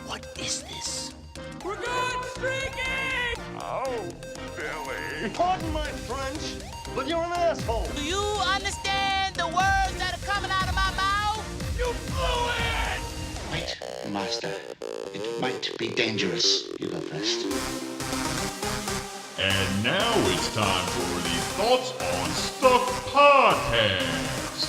What is this? We're going streaking! Oh, Billy. Pardon my French, but you're an asshole. Do you understand the words that are coming out of my mouth? You blew it! Wait, Master. It might be dangerous. You go first. And now it's time for the Thoughts on Stuff podcast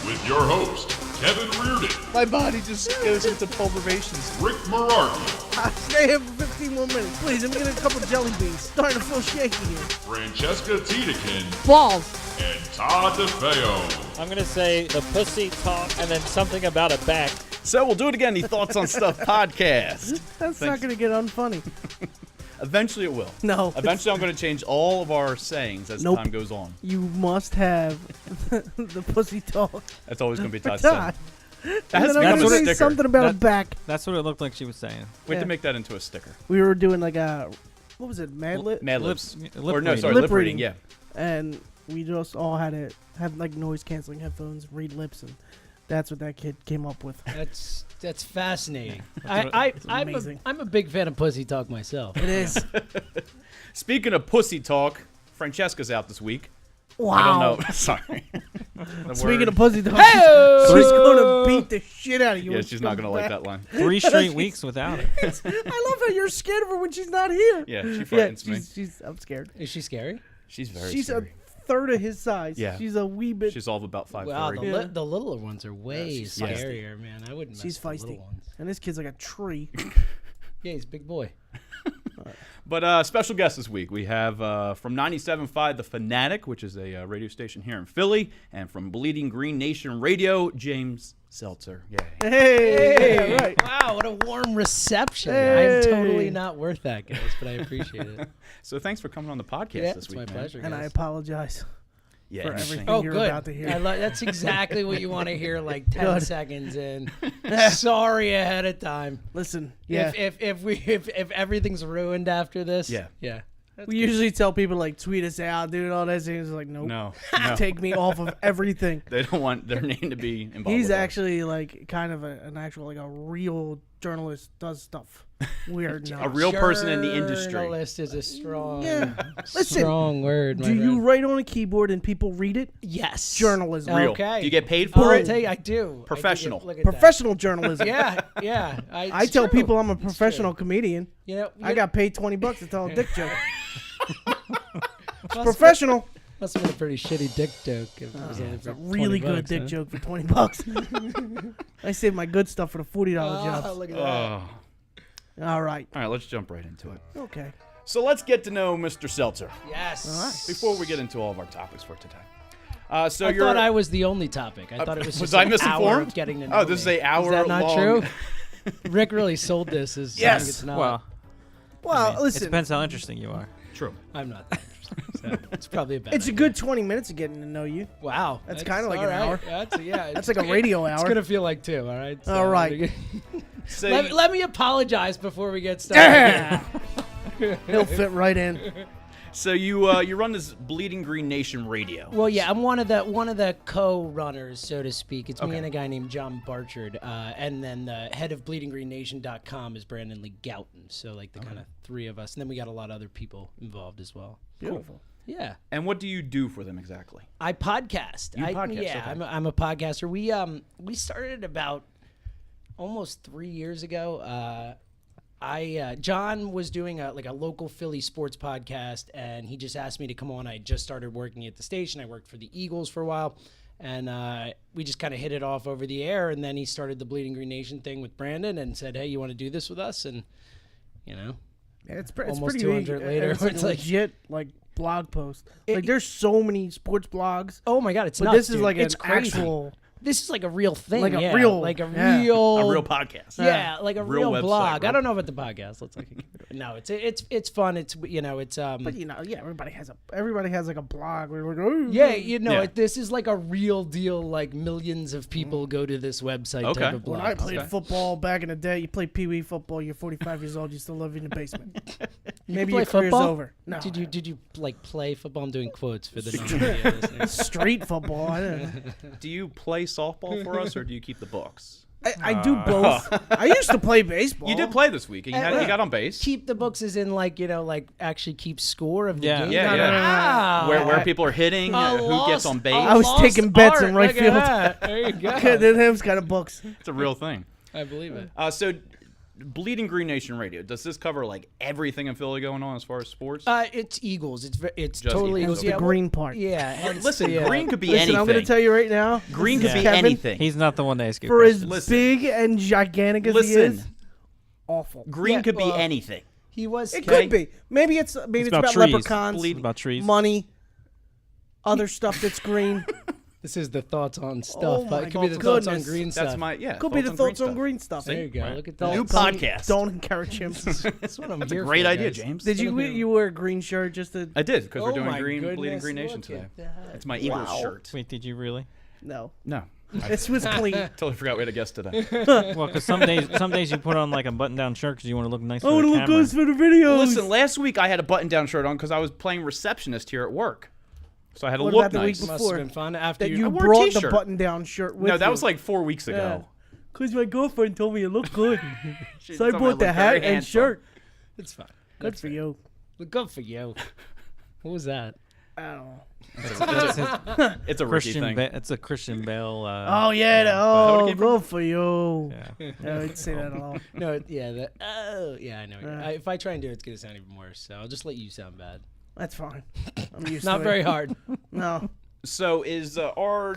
with your host, Kevin Reardon, My body just goes into pulverations. Rick Mararki, Stay here for 15 more minutes, please. I'm getting a couple jelly beans. Starting to feel shaky here. Francesca Tiedekin, Balls. and Todd DeFeo. I'm going to say the pussy talk and then something about a back. So we'll do it again, the Thoughts on Stuff podcast. That's not going to get unfunny. Eventually it will. No. Eventually I'm going to change all of our sayings as Nope. time goes on. You must have the pussy talk. That's always going to be Todd's Todd. saying. That has And then become I'm a gonna say sticker. something about a back. That's what it looked like she was saying. We have Yeah. to make that into a sticker. We were doing like a, what was it, Mad Lib? Mad Lip- Libs. lip Or no, reading. sorry, Lip lip reading, reading. yeah. And we just all had to have like noise canceling headphones, read lips, and that's what that kid came up with. That's fascinating. It's amazing. I'm a big fan of pussy talk myself. It is. Speaking of pussy talk, Francesca's out this week. Wow. I don't know. Sorry. The Speaking word. of pussy talk, Hey-o! she's going to beat the shit out of you. Yeah, when she's she not comes going to like back. that line. 3 straight weeks without it. I love how you're scared of her when she's not here. Yeah, she frightens me. I'm scared. Is she scary? She's very She's scary. a third of his size. Yeah. She's a wee bit. She's all of about 5'3". Wow, the, Yeah. the littler ones are way she's feisty. scarier, man. I wouldn't mess She's with the feisty. little ones. And this kid's like a tree. Yeah, he's a big boy. But special guest this week. We have from 97.5 The Fanatic, which is a radio station here in Philly, and from Bleeding Green Nation Radio, James Seltzer. Yay. Hey, yeah, right. Wow, what a warm reception. Hey. I'm totally not worth that, guys, but I appreciate it. So thanks for coming on the podcast Yeah, this it's week, my man. pleasure, And I guys. apologize Yeah, for anything. everything Oh, you're good. about to hear. That's exactly what you want to hear like 10 Good. seconds in. Sorry ahead of time. Listen, yeah. If everything's ruined after this. Yeah. Yeah. We usually tell people like tweet us out, dude, all that. And it's like, nope. No. Take me off of everything. They don't want their name to be involved. He's with us. actually like kind of an actual like a real journalist, does stuff weird. a real person in the industry. Journalist is a strong, Yeah. Listen, strong word. My Do you friend. write on a keyboard and people read it? Yes. Journalism. Real. Okay. Do you get paid Oh, for I it? tell you, I do. Professional. Look at Professional journalism. that. Yeah, yeah. I tell people I'm a professional comedian. You know, I got paid $20 to tell a dick joke. must Professional. Must have been a pretty shitty dick joke. If it was only It's a for really 20 good bucks, dick huh? joke for $20. I saved my good stuff for the $40 Oh, jobs. look at that. Oh. All right. All right, let's jump right into it. Okay. So let's get to know Mr. Seltzer Yes. before we get into all of our topics for today. So I you're. thought I was the only topic. I thought it was was just I an misinformed? hour of getting to know Oh, this me. is a hour Is that not long- true? Rick really sold this as Yes. something it's not. Well, Well, it listen. depends how interesting you are. True. I'm not. So it's probably a bad It's a idea. good 20 minutes of getting to know you. Wow. That's kinda like all an right. hour. Yeah. That's like a radio It's hour. going to feel like 2, all right? All right. So Let me apologize before we get started. He'll fit right in. So you run this Bleeding Green Nation Radio. Well, yeah, I'm one of the co-runners, so to speak. It's me Okay. and a guy named John Barchard, and then the head of BleedingGreenNation.com is Brandon Lee Gouton. So like the kind of 3 of us, and then we got a lot of other people involved as well. Beautiful. Yeah, And what do you do for them exactly? I podcast. You podcast, Yeah, okay. I'm a podcaster. We started about almost 3 years ago. John was doing a local Philly sports podcast, and he just asked me to come on. I just started working at the station. I worked for the Eagles for a while, and we just kind of hit it off over the air. And then he started the Bleeding Green Nation thing with Brandon and said, "Hey, you want to do this with us?" And you know, Yeah, it's Almost pretty 200 later, It's like it's a like- legit like blog post. Like there's so many sports blogs, oh my God, it's but nuts, this is dude. like it's an crazy. actual. This is like a real thing, Like a yeah. real- like a yeah. real, A real podcast. yeah, like a Real real website, blog. right? I don't know about the podcast. Let's no, it's fun. It's it's But you know, yeah, everybody has like a blog. We're like, oh, yeah, Yeah. this is like a real deal. Like millions of people go to this website Okay. type of blog. When I played Okay. football back in the day, you play Pee Wee football. You're 45 years old. You still live in the basement. Maybe play your career's football? over. No, Did you like play football? I'm doing quotes for the non-media listeners. street football? I didn't. Do you play softball for us, or do you keep the books? I do both. I used to play baseball. You did play this week. And you got on base. Keep the books as in like actually keep score of the Yeah. game. Yeah, No, no, no, no, no. Ah, Where people are hitting, who gets on base. I was taking bets in right field. There you go. Then them's kind of books. It's a real thing. I believe it. So, Bleeding Green Nation Radio, does this cover like everything in Philly going on as far as sports? It's Eagles. It's Just totally Eagles. Eagles. The green part. Yeah. hence Listen, the, green could be Listen, anything. I'm going to tell you right now. Green this could is be Kevin. anything. He's not the one to ask you For as questions. Listen. big and gigantic as he Listen. is, awful. Green Yeah, could be well, anything. He was. It Okay. could be. Maybe it's about trees. leprechauns, It's about trees. money, other stuff that's green. This is the thoughts on Oh stuff. my It could be the thoughts on goodness. green stuff. That's my Could be the thoughts on stuff. green stuff. There you go. Right. Look at that. New podcast. Don't encourage him. That's what I'm That's a here great for, idea, guys. James. Did you wear a green shirt just to? I did because we're Oh doing my Bleeding goodness, Green Nation look today. at that. It's my Eagles shirt. Wait, did you really? No, No, this was clean. totally forgot we had a guest today. Well, because some days you put on like a button-down shirt because you want to look nice I for want the to look camera. good for the videos. Listen, last week I had a button-down shirt on because I was playing receptionist here at work, so I had to What look about the week nice. Must before? have been fun after that you. you I wore a brought the t-shirt. button-down shirt with No, that you. was like 4 weeks ago. Because my girlfriend told me it looked good. She So I told me bought the looked hat very and handsome. shirt. It's fine. Good for you. Look good for you. What was that? I don't know. It's a Ricky Christian. thing. It's a Christian Bale. Oh, yeah. that what Oh, it came good for you. Yeah. Yeah, I'd say that a lot. No, yeah, that. Oh, yeah, I know. If I try and do it, it's gonna sound even worse. So I'll just let you sound bad. That's fine. I'm used Not to very it. hard. No. So is our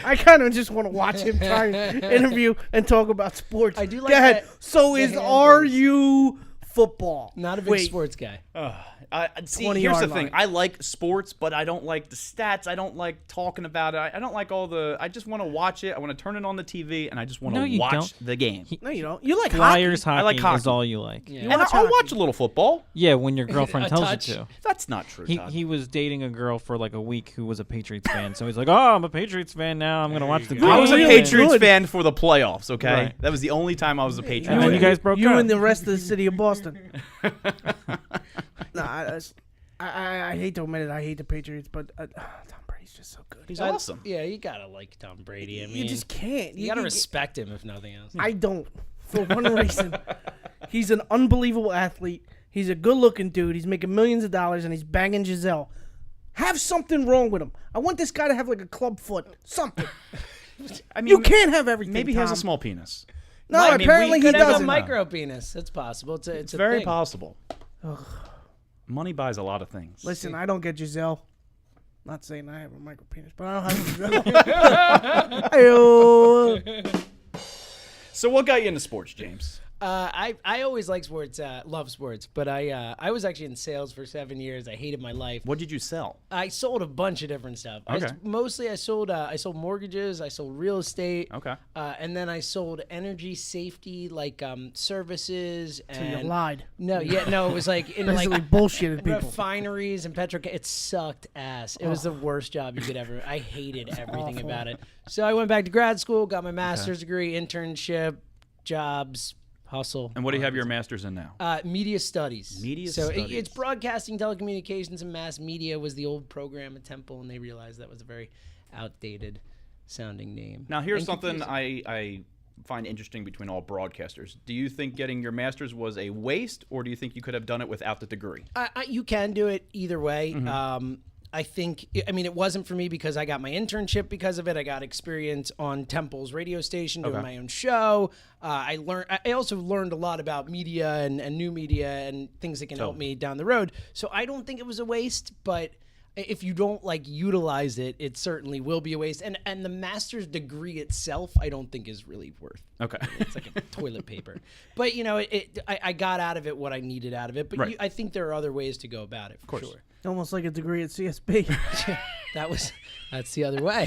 I kind of just want to watch him try and interview and talk about sports. I do like Go ahead. that- So the is hand RU football? Not a big Wait, sports guy. see, 20 here's the yard thing. line. I like sports, but I don't like the stats. I don't like talking about it. I don't like all the. I just want to watch it. I want to turn it on the TV, and I just want No, to you watch don't. the game. No, you don't. You like Flyers hockey. hockey, like hockey. is all you like. Yeah. And watch I'll hockey. watch a little football. Yeah, when your girlfriend A tells touch. you to. That's not true. Todd. He was dating a girl for like a week who was a Patriots fan, so he's like, "Oh, I'm a Patriots fan now. I'm gonna watch the game." I was a Really Patriots good. fan for the playoffs. Okay, Right. that was the only time I was a Patriots. And then fan. you guys broke You up. and the rest of the city of Boston. I hate to admit it. I hate the Patriots, but Tom Brady's just so good. He's awesome. Yeah, you gotta like Tom Brady. I mean, You just can't. you gotta respect him if nothing else. I don't. For one reason, he's an unbelievable athlete. He's a good-looking dude. He's making millions of dollars, and he's banging Giselle. Have something wrong with him. I want this guy to have like a club foot. Something. I mean, You can't have everything. Maybe he has a Tom. small penis. No, I mean, apparently we he Could have a doesn't. micro penis. That's possible. It's It's a very thing. possible. Money buys a lot of things. Listen, I don't get Giselle. Not saying I have a micro penis, but I don't have Giselle. Ayo. So what got you into sports, James? I always like sports, love sports, but I was actually in sales for 7 years. I hated my life. What did you sell? I sold a bunch of different stuff. Okay. Mostly I sold mortgages, I sold real estate. Okay. And then I sold energy safety, like services. And You lied. No, it was like in Basically like bullshitted people. refineries and it sucked ass. It was the worst job you could ever. I hated everything about it. So I went back to grad school, got my master's degree, internship, jobs, hustle. And what do you have your master's in now? Media studies. Media so studies. it's broadcasting, telecommunications, and mass media was the old program at Temple, and they realized that was a very outdated sounding name. Now, here's And something confusing. I find interesting between all broadcasters. Do you think getting your master's was a waste, or do you think you could have done it without the degree? You can do it either way. Mm-hmm. I think, it wasn't for me because I got my internship because of it. I got experience on Temple's radio station doing my own show. I also learned a lot about media and new media and things that can help me down the road. So I don't think it was a waste, but if you don't like utilize it certainly will be a waste. And the master's degree itself, I don't think is really worth. Okay. It's like a toilet paper. But I got out of it what I needed out of it. But Right. I think there are other ways to go about it. For sure. Almost like a degree at CSB. That's the other way.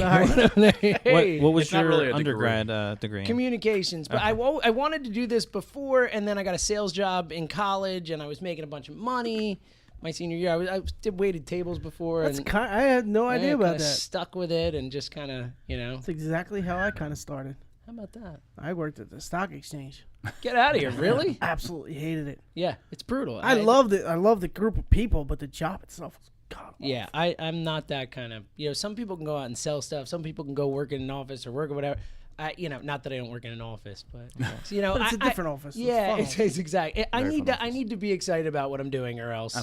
What was It's not your really a undergrad degree? in? Communications, but I wanted to do this before, and then I got a sales job in college, and I was making a bunch of money. My senior year, I did waited tables before, That's and I had no idea about kinda that. Stuck with it, and just kind of, That's exactly how I kind of started. How about that? I worked at the stock exchange. Get out of here, really? Absolutely hated it. Yeah, it's brutal. I loved it. I loved the group of people, but the job itself was god. Yeah, I'm not that kind of. Some people can go out and sell stuff. Some people can go work in an office or work or whatever. not that I don't work in an office, but so, But it's a different office. It's Yeah, fun it's exactly. I Very need fun to. I need to be excited about what I'm doing, or else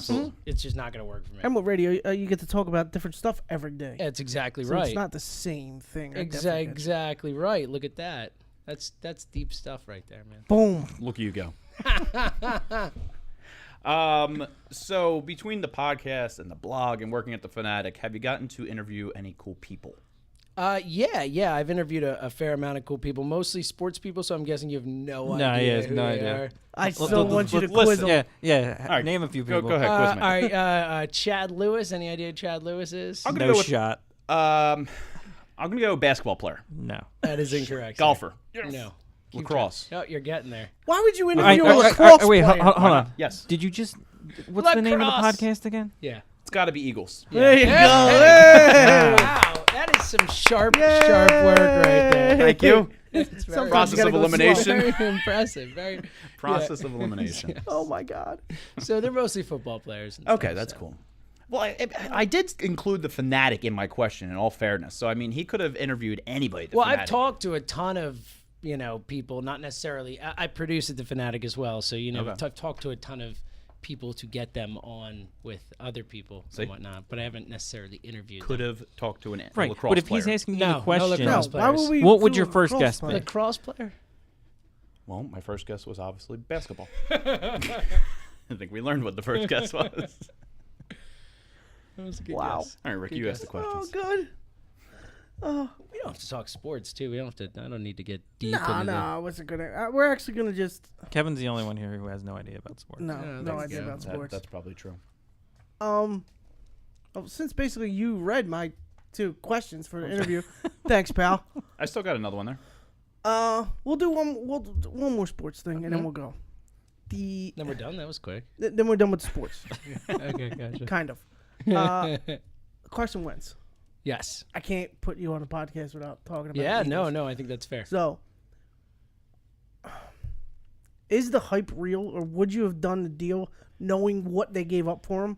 it's just not going to work for me. And with radio, you get to talk about different stuff every day. That's exactly So right. it's not the same thing. I definitely get you. Exactly right. Look at that. That's deep stuff right there, man. Boom. Look, you go. So between the podcast and the blog and working at the Fanatic, have you gotten to interview any cool people? Yeah. I've interviewed a fair amount of cool people, mostly sports people. So I'm guessing you have no idea. he has who no they idea. are. I still want you to quiz listen. them. Yeah. All right, Name a few people. Go ahead, quiz me. All right. Chad Lewis. Any idea who Chad Lewis is? I'm gonna No go with, shot. I'm gonna go basketball player, No. That is incorrect. sir. golfer, No. lacrosse. Oh, you're getting there. Why would you All right, interview a lacrosse wait, player? hold on. Yes, Did you just? What's the name of the Lacrosse. podcast again? Yeah. it's got to be Eagles. There you go. Wow, that is some sharp work right there. Thank you. It's very, Process of elimination. very impressive. Very. Process of elimination. Oh my God. So they're mostly football players. And Okay, stuff, that's so. cool. Well, I did include the Fanatic in my question. In all fairness, so I mean, he could have interviewed anybody. At the Well, Fanatic. I've talked to a ton of people, not necessarily. I produce at the Fanatic as well, so Okay. I've talked to a ton of people to get them on with other people and whatnot. But I haven't necessarily interviewed. Could them. have talked to an Right. lacrosse But if player. he's asking you No, the no question, lacrosse No, players. why would we What would do your a first lacrosse guess be? player? Lacrosse player. Well, my first guess was obviously basketball. I think we learned what the first guess was. That was a good Wow. guess. All right, Rick, Good you asked guess. the Oh, questions. good. Oh, We don't have to talk sports too. We don't have to. I don't need to get deep no, into I wasn't gonna. We're actually gonna just. Kevin's the only one here who has no idea about sports. No, Yeah, no there you idea go. about sports. That's probably true. Since basically you read my 2 questions for the interview, thanks, pal. I still got another one there. We'll do one more sports thing, and then we'll go. Then we're done. That was quick. Then we're done with sports, Okay, gotcha. kind of. Carson Wentz. Yes. I can't put you on a podcast without talking about. Yeah. the Eagles. No. I think that's fair. So, is the hype real, or would you have done the deal knowing what they gave up for him?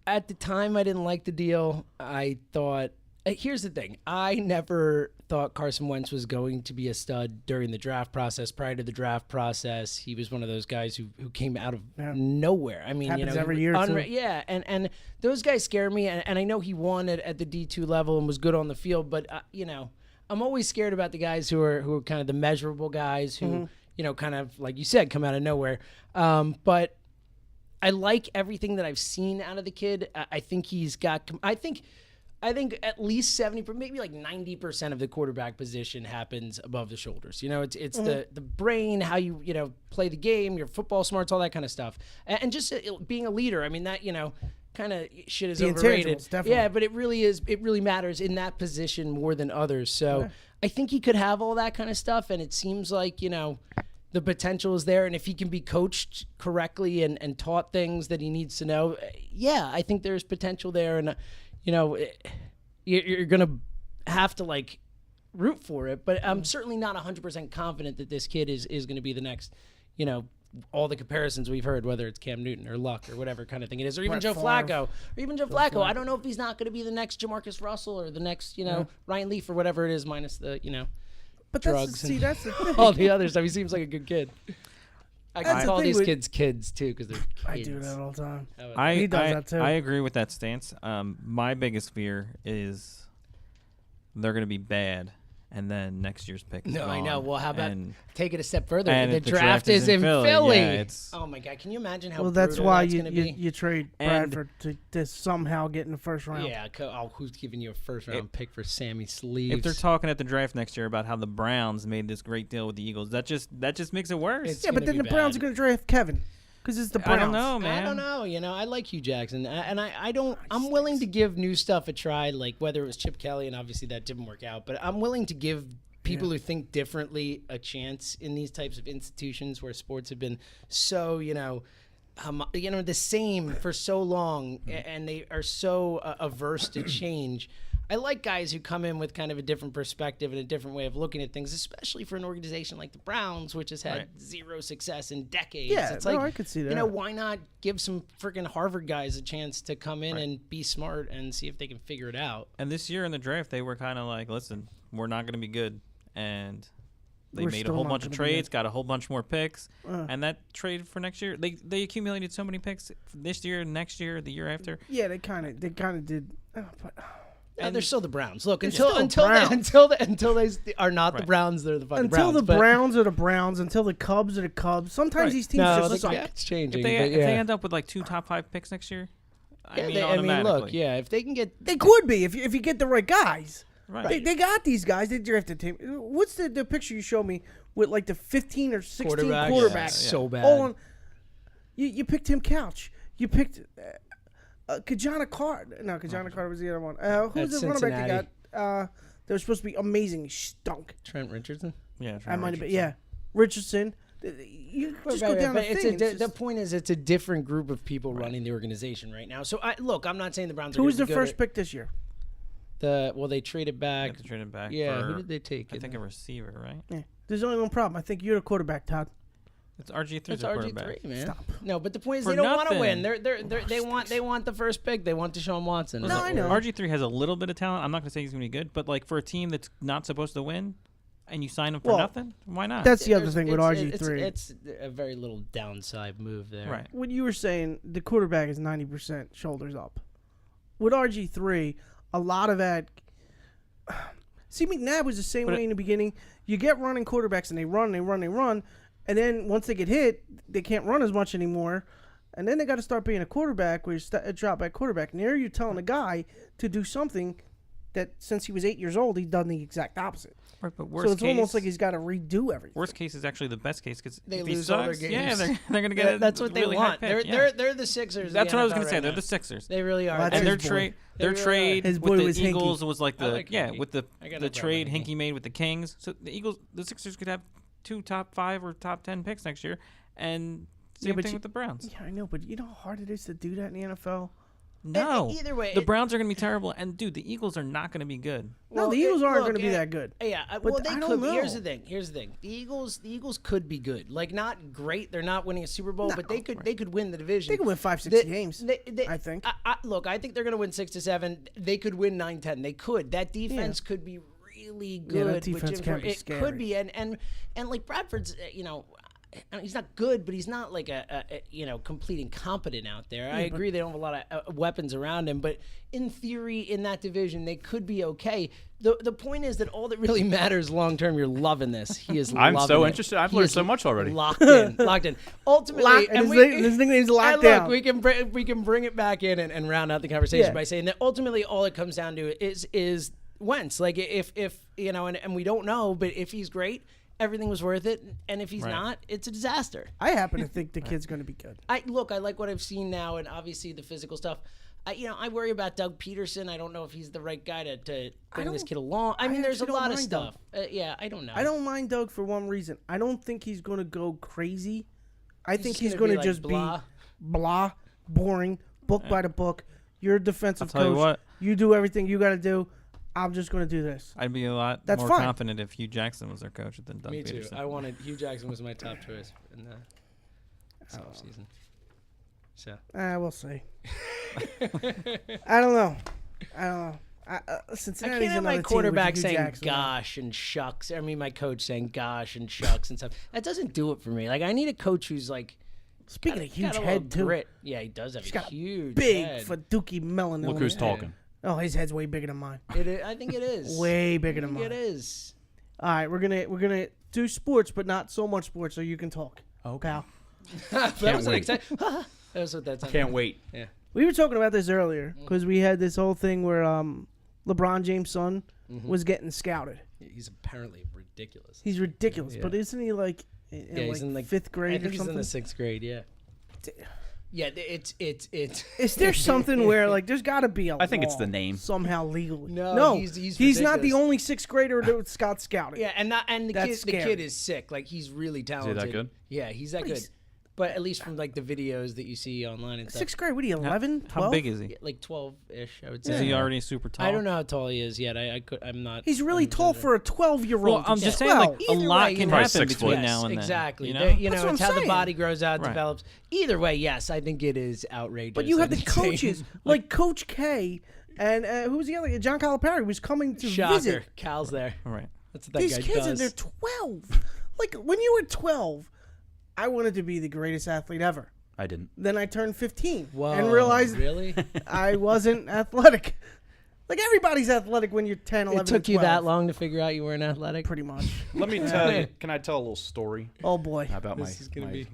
At the time, I didn't like the deal. I thought. Here's the thing. I never thought Carson Wentz was going to be a stud during the draft process. Prior to the draft process, he was one of those guys who came out of nowhere. I mean, Happens every year, too. Yeah, and those guys scare me. And I know he won at the D2 level and was good on the field, but I'm always scared about the guys who are kind of the measurable guys who kind of like you said come out of nowhere. But I like everything that I've seen out of the kid. I think he's got. I think at least 70%, maybe like 90% of the quarterback position happens above the shoulders. It's the brain, how you play the game, your football smarts, all that kind of stuff, and just being a leader. I mean that kind of shit is The overrated. intangibles, definitely. Yeah, but it really is. It really matters in that position more than others. So I think he could have all that kind of stuff, and it seems like the potential is there, and if he can be coached correctly and taught things that he needs to know, I think there's potential there, and you're gonna have to root for it. But I'm certainly not 100% confident that this kid is going to be the next, all the comparisons we've heard, whether it's Cam Newton or Luck or whatever kind of thing it is, or even Brett Joe Favre. Flacco, or even Joe Flacco. I don't know if he's not going to be the next Jamarcus Russell or the next, Ryan Leaf or whatever it is, minus the, But drugs that's, see, and that's the thing. all the other stuff. He seems like a good kid. I That's can the call thing these with- kids kids too because they're kids. I do that all the time. I He does that too. I agree with that stance. My biggest fear is they're going to be bad, and then next year's pick. Is No, I gone, know. Well, how about and take it a step further? and The if the draft is in Philly. yeah, it's- oh my God, can you imagine how? Well, that's brutal why that's you, gonna you, be? you trade And- Bradford to somehow get in the first round. Yeah, who's giving you a first round pick for Sammy Sleeves? if they're talking at the draft next year about how the Browns made this great deal with the Eagles, that just makes it worse. It's Yeah, but gonna then the be Browns bad. are going to draft Kevin because it's the Browns. I don't know, man. I don't know. I like Hugh Jackson, and I don't. I'm willing to give new stuff a try, like whether it was Chip Kelly, and obviously that didn't work out. But I'm willing to give people who think differently a chance in these types of institutions where sports have been so, the same for so long, and they are so averse to change. I like guys who come in with kind of a different perspective and a different way of looking at things, especially for an organization like the Browns, which has had zero success in decades. Yeah, it's no, like, I could see that. why not give some freaking Harvard guys a chance to come in and be smart and see if they can figure it out? And this year in the draft, they were kind of like, listen, we're not going to be good. and they We're made a still whole not bunch of gonna be trades, got a whole bunch more picks, and that trade for next year, they accumulated so many picks this year, next year, the year after. Yeah, they kind of did. But They're still the Browns. Look, still until they are not the Browns, they're the fucking until Browns. the but- Browns are the Browns, until the Cubs are the Cubs. Sometimes these teams No, just suck. it's changing. If they, but if they yeah. end up with like 2 top 5 picks next year, I mean, look, automatically. if they can get They could be if you get the right guys. Right. They got these guys. They drafted team. What's the picture you showed me with like the 15 or 16 quarterbacks? Yeah, so bad. All on, you picked Tim Couch. You picked Kajana Carter. No, Kajana Carter was the other one. Who's That's the running back they Cincinnati. got? That was supposed to be amazing. He stunk. Trent Richardson. Yeah, I might have been. Yeah, Richardson. You just go down the But thing. the point is, it's a different group of people running the organization right now. So I'm not saying the Browns. Who are was gonna the be good first at- pick this year? They traded back. They traded back. Yeah, for, who did they take? I think a receiver, right? Yeah. There's only one problem. I think you're the quarterback, Todd. It's RG3. It's RG3, man. Stop. No, but the point is, For they don't want to nothing. win. They want the first pick. They want Deshaun Watson. No, I know. RG3 has a little bit of talent. I'm not going to say he's going to be good, but like for a team that's not supposed to win, and you sign him for Well, nothing, why not? That's the other There's- thing with it's- RG3. It's a very little downside move there. right. When you were saying the quarterback is 90% shoulders up. With RG3, a lot of that. See, McNabb was the same way in the beginning. You get running quarterbacks and they run. And then once they get hit, they can't run as much anymore. And then they got to start being a quarterback where you a drop back quarterback. And there you're telling a guy to do something that since he was 8 years old, he's done the exact opposite. Right, but So it's almost like he's got to redo everything. worst case is actually the best case because They if he lose all their sucks, games. yeah, they're going to get. That's a what they really high want. pick, They're the Sixers. of That's the what I was NFL going to say. right They're now. the Sixers. They really are. Well, that's And his their boy. trade, They their really trade His boy with the was Eagles Hinkie. was like I the like Hinkie. with the I got no problem trade with Hinkie. Hinkie made with the Kings. So the Sixers could have 2 top 5 or top 10 picks next year, and same thing with the Browns. Yeah, I know, but you know how hard it is to do that in the NFL? No, either way, the Browns are going to be terrible, and dude, the Eagles are not going to be good. No, the Eagles aren't going to be that good. Yeah, But well, they I could. don't Be. know. Here's the thing. The Eagles could be good. Like not great. They're not winning a Super Bowl, but they could win the division. They could win 5-6 games, I think. Look, I think they're going to win 6 to 7. They could win 9-10. They could. That defense could be really good. that defense with Jim can be It scary. could be, and like Bradford's, I mean, he's not good, but he's not like a complete incompetent out there. I agree they don't have a lot of weapons around him, but in theory, in that division, they could be okay. The point is that all that really matters long term. You're loving this. He is. I'm loving so it. interested. I've He learned is so much already. Locked in. Ultimately, And his nickname's Lockdown. Look, we can bring it back in and round out the conversation Yeah. by saying that ultimately all it comes down to is Wentz. Like if and we don't know, but if he's great, everything was worth it, and if he's not, it's a disaster. I happen to think the kid's going to be good. I like what I've seen now, and obviously the physical stuff. I worry about Doug Peterson. I don't know if he's the right guy to bring this kid along. I mean, there's a actually don't lot of mind stuff. I don't know. I don't mind Doug for one reason. I don't think he's going to go crazy. I think he's just going gonna to be just like be blah, boring, book by the book. You're a defensive I'll tell you coach. what. You do everything you got to do. I'm just going to do this. I'd be a lot That's more fine. confident if Hugh Jackson was their coach than Doug Me too. Peterson. I wanted Hugh Jackson was my top choice in the offseason. So We'll see. I don't know. I Cincinnati's can't have my another team with quarterback Hugh saying Jackson. gosh and shucks. I mean, my coach saying gosh and shucks and stuff. That doesn't do it for me. Like, I need a coach who's like, Speaking of huge got a little head, too. grit. Yeah, he does have He's a got huge big head. for Dookie Melanoma. Look who's talking. Oh, his head's way bigger than mine. I think it is. Way bigger I than think mine. it is. All right, we're gonna do sports, but not so much sports, so you can talk. Okay. Pal. That was wait. that was what that sounded Can't like. wait. Yeah. We were talking about this earlier because we had this whole thing where LeBron James' son was getting scouted. He's apparently ridiculous. He's ridiculous, but isn't he like in he's in like 5th grade I think or he's something? in the 6th grade. Yeah. Yeah, it's. Is there something where like there's got to be a I think it's law the name. somehow legally? No, he's not the ridiculous. only 6th grader that got scouted. Yeah, and the That's kid scary. is sick. Like he's really talented. that good? Yeah, he's that good. But at least from like the videos that you see online and stuff. 6th grade. What are you, 11, 12? How big is he? Yeah, like 12-ish, I would say. Is he already super tall? I don't know how tall he is yet. I'm not. He's really tall for a 12-year-old. Well, I'm just saying, like, a Either lot way, can you know- happen 6 between foot. now and then. Exactly. You know? That's what it's I'm how the saying. body grows out, Right. develops. Either way, yes, I think it is outrageous. But you have the and insane. coaches, like Coach K, and who was the other? John Calipari was coming to Shocker. visit. Cal's there. All right. That's what that These guy kids, does. and they're 12. Like, when you were 12, I wanted to be the greatest athlete ever. I didn't. Then I turned 15 Whoa, and realized really? I wasn't athletic. Like, everybody's athletic when you're 10, 11, It took and you 12. that long to figure out you weren't athletic? Pretty much. Let me tell you. Can I tell a little story Oh, boy. about This is gonna be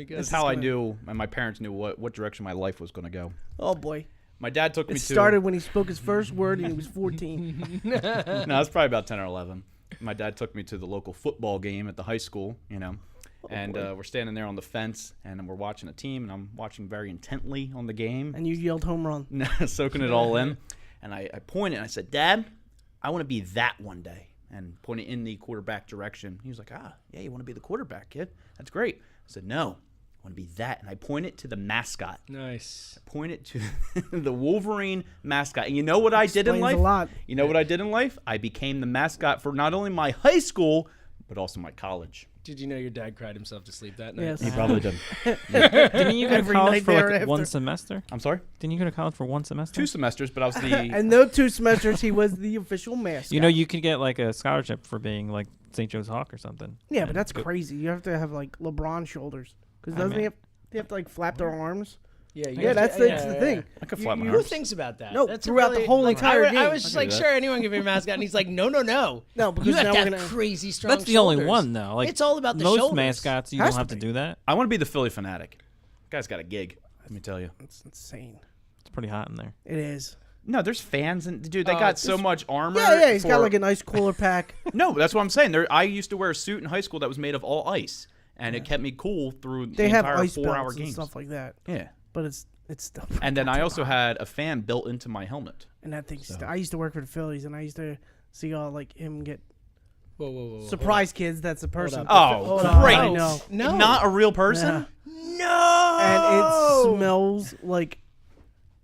good. That's how I knew, and my parents knew what direction my life was going to go. Oh, boy. My dad took me It to. started when he spoke his first word and he was 14. No, it's probably about 10 or 11. My dad took me to the local football game at the high school, and we're standing there on the fence, and we're watching a team, and I'm watching very intently on the game, And you yelled home run. soaking it all in. And I pointed, and I said, Dad, I want to be that one day, and pointed in the quarterback direction. He was like, yeah, you want to be the quarterback, kid? That's great. I said, no, I want to be that. And I pointed to the mascot. Nice. Pointed to the Wolverine mascot. And you know what I did in Explains life? a lot. You know what I did in life? I became the mascot for not only my high school, but also my college. Did you know your dad cried himself to sleep that night? Yes. He probably did. Didn't you go to Every college night for like thereafter. one semester? I'm sorry? Didn't you go to college for one semester? 2 semesters, but I was the... And those 2 semesters, he was the official mascot. You know, you could get like a scholarship for being like St. Joe's Hawk or something. Yeah, but that's crazy. You have to have, like, LeBron shoulders. Because doesn't mean- they have to, like, flap their arms? Yeah, you Yeah, have that's to- the thing. I could flap my Who arms. thinks about that? No, That's throughout the whole entire I game. was just I like, can do sure, anyone can be a mascot. And he's like, no. No, because You have now to we're have going to... crazy strong That's the only shoulders. one though. Like It's all about the most shoulders. mascots. You Has don't have to to be. do that. I want to be the Philly Fanatic. Guy's got a gig, let me tell you. It's insane. It's pretty hot in there. It is. No, there's fans, and dude, they got so much armor. Yeah, he's got, for- like, a nice cooler pack. No, that's what I'm saying. I used to wear a suit in high school that was made of all ice, and it kept me cool through They the have entire ice 4-hour belts and games. stuff like that. Yeah. But it's still... And then I also had a fan built into my helmet. And that thing... I used to work for the Phillies, and I used to see all, like, him get... Whoa. Surprise kids, that's a person. Oh, Hold on. great. I know. No. Not a real person? No! And it smells like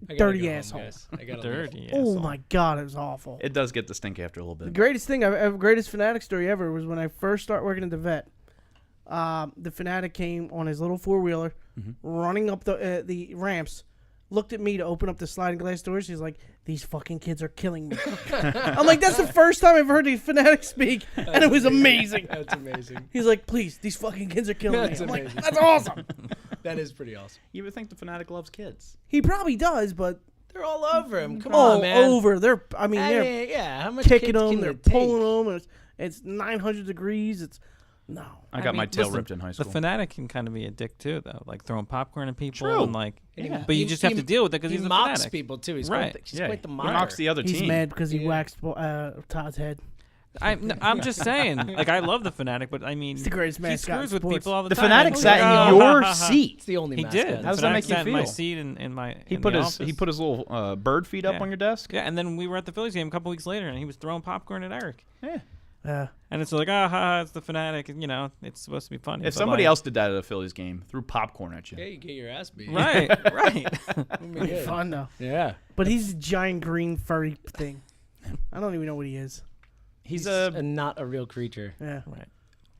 I gotta dirty go home, asshole. guys. I gotta leave. Dirty. Oh asshole. my god, it was awful. It does get the stink after a little The bit. greatest thing greatest Fanatic story ever was when I first started working at the vet. The Fanatic came on his little 4-wheeler, running up the ramps, looked at me to open up the sliding glass doors. He's like, "These fucking kids are killing me." I'm like, "That's the first time I've heard the Fanatic speak, and it was amazing." That's amazing. He's like, "Please, these fucking kids are killing That's me." I'm like, amazing. "That's awesome." That is pretty awesome. You would think the Fanatic loves kids. He probably does, but They're all over him. Come all on, man. over. They're they're Yeah, how much kicking kids them, can they're it take? pulling them. It's 900 degrees. It's no. I got my tail listen, ripped in high school. The Fanatic can kind of be a dick too, though, like throwing popcorn at people True. and like. Yeah. But you just have to deal with it because he he's a mocks Fanatic. people too. He's Right. quite, Yeah, quite the he mocker. knocks the other He's team. mad because he Yeah. waxed Todd's head. I'm just saying, like I love the Fanatic, but I mean, the greatest he mascot in screws with sports. people all the The time. Fanatic He's sat like, in "Oh, your ha, ha, ha." seat. It's the only He mascot. did. How does The that Fanatic make you sat in my feel? seat in my. He in put the his office. he put his little bird feet up Yeah. on your desk. Yeah, and then we were at the Phillies game a couple weeks later, and he was throwing popcorn at Eric. Yeah. And it's like, ha, it's the Fanatic. And, you know, it's supposed to be funny. If but, somebody like- else did that at a Phillies game, threw popcorn at you. Yeah, you get your ass beat. Right, right. That'd be good. Fun though. Yeah. But he's a giant green furry thing. I don't even know what he is. He's not a real creature. Yeah. Right.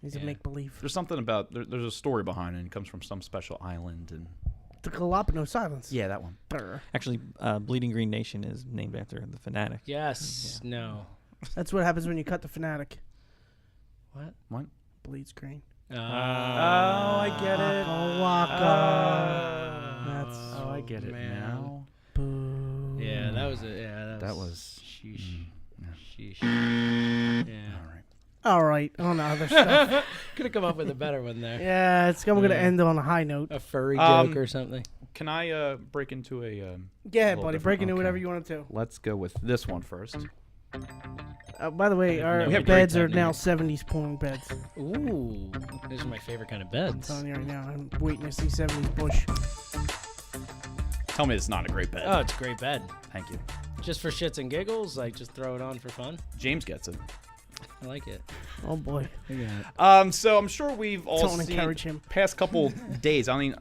He's a Yeah. make believe. there's something about there's a story behind it. And it comes from some special island and The Galapagos Islands. yeah, that one. Brr. Actually, Bleeding Green Nation is named after the Fanatic. Yes. No. That's what happens when you cut the Fanatic. What? What? Bleeds green. Oh, I get it. Oh, Waka. That's Oh, I get it man. now. boo. Yeah, that was it. Yeah, That was. Sheesh. Sheesh. Yeah. All right. All right, on the other stuff. Could have come up with a better one there. Yeah, I'm gonna end on a high note. A furry joke or something. Can I break into a? Yeah, little buddy, different- break into okay. whatever you want to. Let's go with this one first. By the way, our We have great beds are technique. now 70s porn beds. Ooh, those are my favorite kind of I'm beds. telling you right now, I'm waiting to see 70s bush. Tell me it's not a great bed. Oh, it's a great bed. Thank you. Just for shits and giggles, like just throw it on for fun. James gets it. I like it. Oh boy. So I'm sure we've all Don't seen encourage him. past couple days. I mean,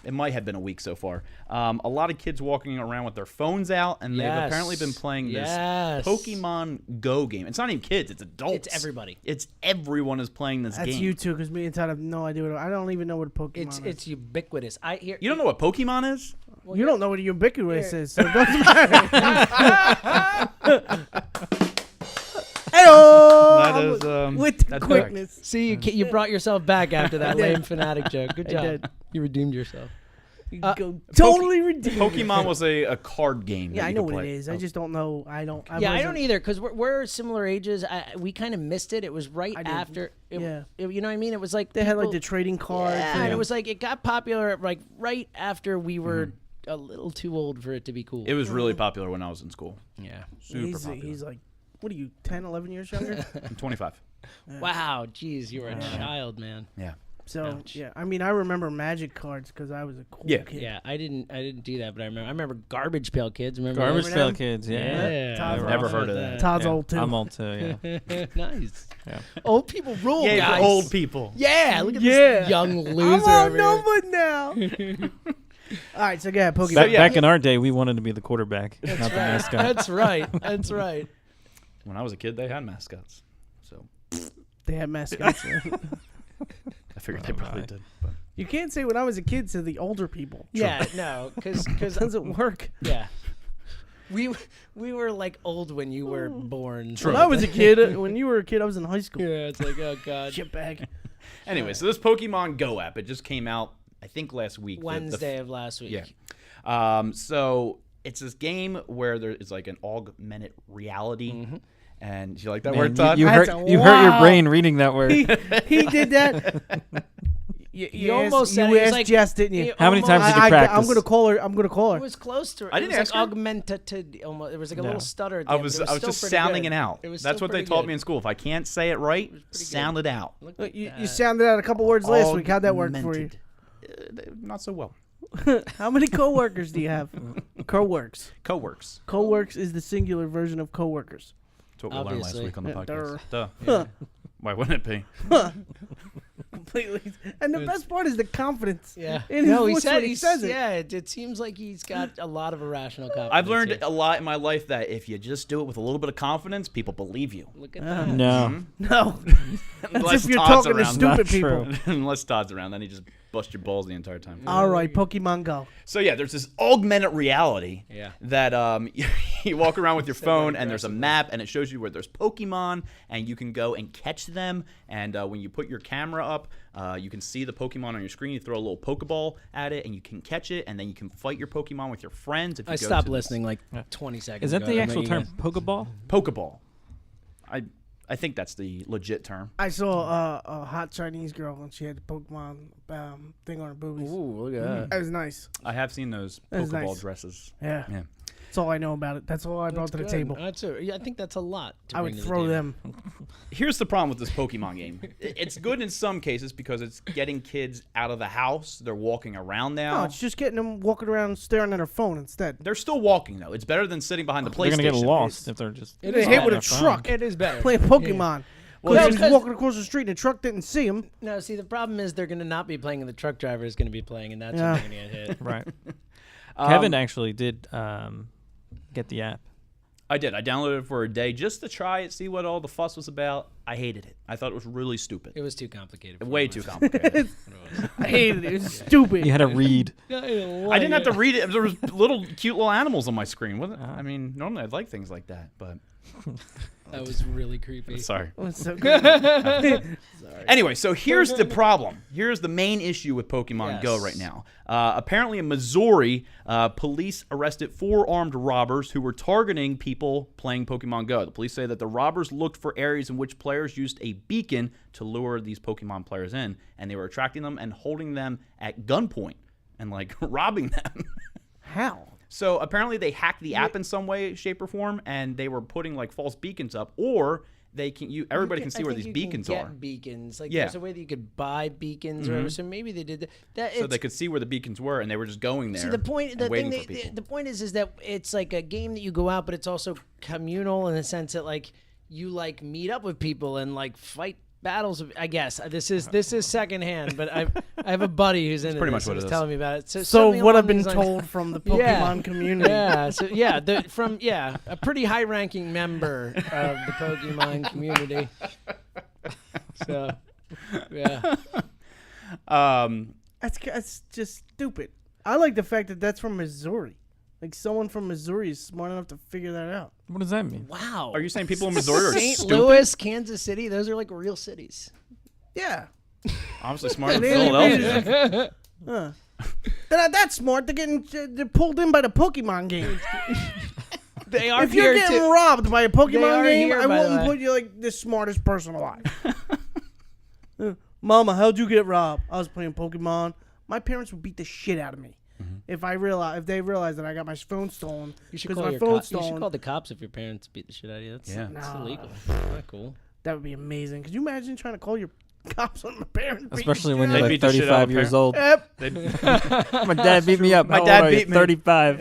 it might have been a week so far. A lot of kids walking around with their phones out, and they've Yes. apparently been playing this Yes. Pokemon Go game. It's not even kids; it's adults. It's everybody. It's everyone is playing this That's game. you two, because me and Todd have no idea what. I don't even know what a Pokemon It's is. it's ubiquitous. I hear You don't know what Pokemon is? You don't know what a ubiquitous Here. is, so it doesn't matter. Hey-oh! Neither those, with the that's correct. quickness. See, you brought yourself back after that did. lame Fanatic joke. Good I job. did. You redeemed yourself. Go totally ridiculous. Pokemon was a card game. Yeah, that I you know could what play. it is. I just don't know. I don't either because we're similar ages. We kind of missed it. It was right did. after. Yeah. You know what I mean? It was like They had like people- the trading cards. Yeah, and it was like it got popular like right after we were Mm-hmm. a little too old for it to be cool. It was really popular when I was in school. Yeah. Super popular. He's like, what are you, 10, 11 years younger? I'm 25. Wow. Jeez, you were a child, man. Yeah. So yeah, I mean, I remember Magic cards because I was a cool Yeah. kid. Yeah, I didn't do that, but I remember Garbage Pail Kids. Remember Garbage those? Pail them? Kids, Yeah. Todd's Never old. heard of that. Todd's Yeah, old too. I'm old too, yeah. Nice. Yeah. Old people rule, Yeah, guys. for old people. Yeah, look at Yeah. this young loser I'm over outnumbered here. now. All right, so go ahead, Pokemon. Back in our day, we wanted to be the quarterback, not the mascot. That's right. That's right. When I was a kid, they had mascots. So They had mascots. I figured they probably did. But. You can't say when I was a kid to the older people. Yeah, no, because Doesn't work. yeah, we were like old when you were born. When I was a kid, when you were a kid, I was in high school. Yeah, it's like oh god. Shitbag. Anyway, so this Pokemon Go app, it just came out, I think, last week. Wednesday of last week. Yeah. So it's this game where there is like an augmented reality. And you like that Man, word, Todd? you hurt That's your wow. brain reading that word. He did that. You almost said you it was asked like- Jess, didn't you? you How many times did you I'm practice? gonna call her. I'm gonna call It her. was close to. I didn't it was ask like her. augmented. Almost. It was like a No. little stutter. At the I end, was but it I was still just pretty sounding good. it out. It was That's still what they pretty taught good. me in school. If I can't say it right, pretty sound it out. Look at You that. sounded out a couple words last week. How'd that work for you? Augmented. Not so well. How many coworkers do you have? Coworks. Co-works. Coworks is the singular version of coworkers. That's what we learned last Obviously. week on the Yeah, podcast. Duh. Why wouldn't it be? Completely. And the best part is the confidence. Yeah. In his No, he voice said when he says it. Yeah, it seems like he's got a lot of irrational confidence. I've learned here. a lot in my life that if you just do it with a little bit of confidence, people believe you. Look at that. No. No. That's Unless if you're Todd's talking to around. stupid Not people. true. Unless Todd's around, then he just busts your balls the entire time. All right, Pokemon Go. So yeah, there's this augmented reality Yeah. that you walk around with your phone and there's a map and it shows you where there's Pokemon and you can go and catch them. And when you put your camera up, you can see the Pokemon on your screen. You throw a little Pokeball at it and you can catch it, and then you can fight your Pokemon with your friends. If you I go stopped to this listening like 20 seconds Is that ago. the I actual bet term, you guys- Pokeball? Pokeball. I think that's the legit term. I saw a hot Chinese girl and she had the Pokemon thing on her boobies. Ooh, look at that. That was nice. I have seen those That's Pokeball nice. dresses. Yeah. Yeah. That's all I know about it. That's all I brought to the Good. table. That's yeah, I think that's a lot. To I bring would to the throw table. them. Here's the problem with this Pokemon game. It's good in some cases because it's getting kids out of the house. They're walking around now. No, it's just getting them walking around staring at her phone instead. They're still walking though. It's better than sitting behind the They're PlayStation. gonna get lost if they're just. They hit with a on their phone. truck. It is better. Playing Pokemon. Well, Well, no, he was 'cause- walking across the street and the truck didn't see him. No, see, the problem is they're going to not be playing, and the truck driver is going to be playing, and that's Yeah. when they're going to get hit. Right. Kevin actually did get the app. I did. I downloaded it for a day just to try it, see what all the fuss was about. I hated it. I thought it was really stupid. It was too complicated. for Way me. too complicated. I hated it. It was stupid. You had to read. I didn't have to read it. There was cute little animals on my screen. Wasn't I mean, normally I'd like things like that, but That was really creepy. sorry. It was so good. Anyway, so here's the problem. Here's the main issue with Pokemon Go Yes. right now. Apparently in Missouri, police arrested 4 armed robbers who were targeting people playing Pokemon Go. The police say that the robbers looked for areas in which players used a beacon to lure these Pokemon players in, and they were attracting them and holding them at gunpoint and like robbing them. How? So apparently they hacked the app in some way, shape, or form, and they were putting like false beacons up, or they can everybody can see where these beacons get are. Beacons, like Yeah. there's a way that you could buy beacons or whatever. So maybe they did that. So they could see where the beacons were, and they were just going there. See, the point, and the waiting thing, for people. the point is that it's like a game that you go out, but it's also communal in the sense that like you like meet up with people and like fight battles. I guess this is secondhand, but I have a buddy who's into pretty this much what and it was is. telling me about it. So something what along I've been these lines- told from the Pokemon community. Yeah, so a pretty high-ranking member of the Pokemon community. So, yeah. That's just stupid. I like the fact that that's from Missouri. Like someone from Missouri is smart enough to figure that out. What does that mean? Wow. Are you saying people in Missouri are St. stupid? Louis, Kansas City, those are like real cities. Yeah. Obviously smarter than They ain't Philadelphia. They're not that smart. They're pulled in by the Pokemon game. They are If you're here getting too. robbed by a They Pokemon are game, here, I by the wouldn't way. put you like the smartest person alive. Mama, how'd you get robbed? I was playing Pokemon. My parents would beat the shit out of me if they realized that I got my phone stolen. You should 'cause call my your phone you should stolen. call the cops if your parents beat the shit out of you. That's, Yeah. that's illegal. Not cool. That would be amazing. Could you imagine trying to call your cops on my parents? beating the Especially shit when out you're of They like beat the shit out of 35 years parent. old. me? Yep. My dad beat me up. My How dad old are you? beat me. 35.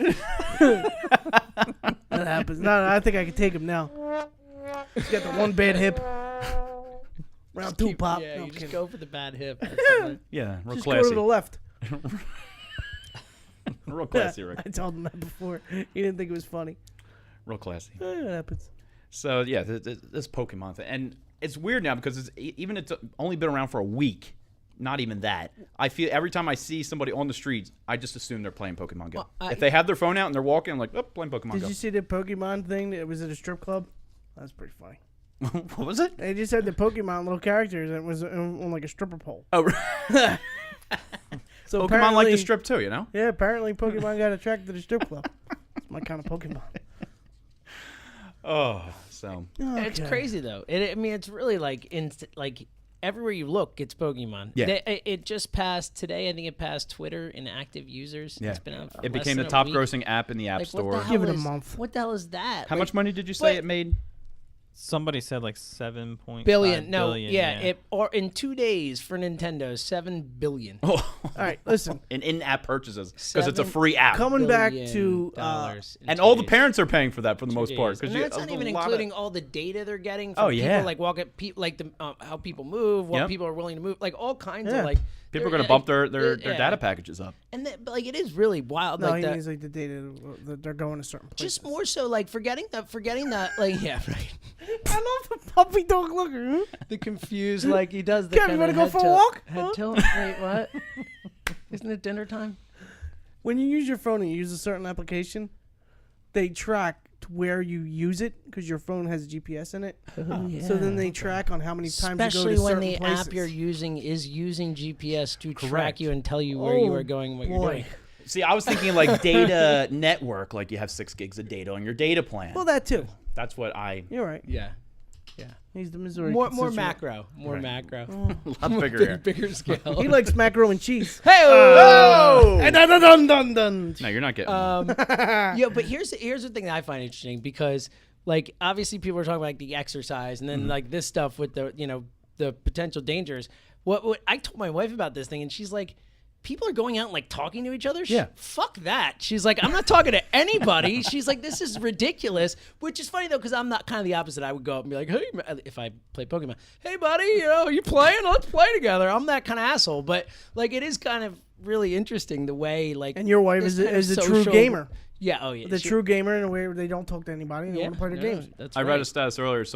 That happens. No, I think I can take him now. He's got the one bad hip. Round two pop. Yeah, No, you I'm just kidding. go for the bad hip. Yeah, real Just go classy. to the left. Real classy, Rick. I told him that before. He didn't think it was funny. Real classy. It happens. So yeah, this Pokemon thing, and it's weird now because it's only been around for a week. Not even that. I feel every time I see somebody on the streets, I just assume they're playing Pokemon Go. Well, If they have their phone out and they're walking, I'm like, oh, playing Pokemon Did Go. you see the Pokemon thing that was at a strip club? That was pretty funny. What was it? They just had the Pokemon little characters and it was on like a stripper pole. Oh, So Pokemon like apparently- to strip too, you know? Yeah, apparently Pokemon got attracted to the strip club. It's my kind of Pokemon. Oh, so It's crazy though. I mean, it's really like like everywhere you look, it's Pokemon. Yeah. It just passed today. I think it passed Twitter in active users. yeah, It's been out for it less became the than a top week. grossing app in the App Like, what Store. the hell Give it a is- month. What the hell is that? How Like, much money did you say but- it made? Somebody said like 7.5 billion? No, billion, yeah. Or in 2 days for Nintendo, 7 billion. All right, listen. In-app purchases because it's a 7 free app. Coming back billion to dollars in And 2 all the days. parents are paying for that for the most part. And that's not even including all the data they're getting from Oh, yeah. people, like like the how people move, what Yep. people are willing to move, like all kinds Yeah. of like. People are they're- going to bump their yeah. data packages up. And but like it is really wild. no, like he that. means like the data that they're going to certain places. Just more so like forgetting that like yeah right. I love the puppy dog looker. Huh? The confused like he does the Kev, you kind wanna of go head for a tilt- walk? Head Huh? tilt. Wait, what? Isn't it dinner time? When you use your phone and you use a certain application, they track to where you use it because your phone has GPS in it. So then they track on how many times Especially you go to when certain the places. app you're using is using GPS to track Correct. you and tell you where you Oh, are going, what boy. you're doing. See, I was thinking like data network, like you have 6 gigs of data on your data plan. Well, that too. That's what I You're right. Yeah. He's the Missouri. More constituent. macro. More macro. love bigger here. Bigger scale. He likes macro and cheese. Hey, Dun, dun, dun, dun, dun. No, you're not getting yeah, but here's the thing that I find interesting because like obviously people are talking about like the exercise and then like this stuff with the the potential dangers. What I told my wife about this thing and she's like, people are going out and like talking to each other. Yeah. Fuck that. She's like, I'm not talking to anybody. She's like, this is ridiculous. Which is funny though, because I'm not kind of the opposite. I would go up and be like, hey, if I play Pokemon, hey buddy, you playing? Let's play together. I'm that kind of asshole. But like, it is kind of really interesting the way like. And your wife this is kind of a true social- gamer. Yeah. Oh yeah. The true gamer in a way where they don't talk to anybody and they want to play their games. That's I right. read a status earlier.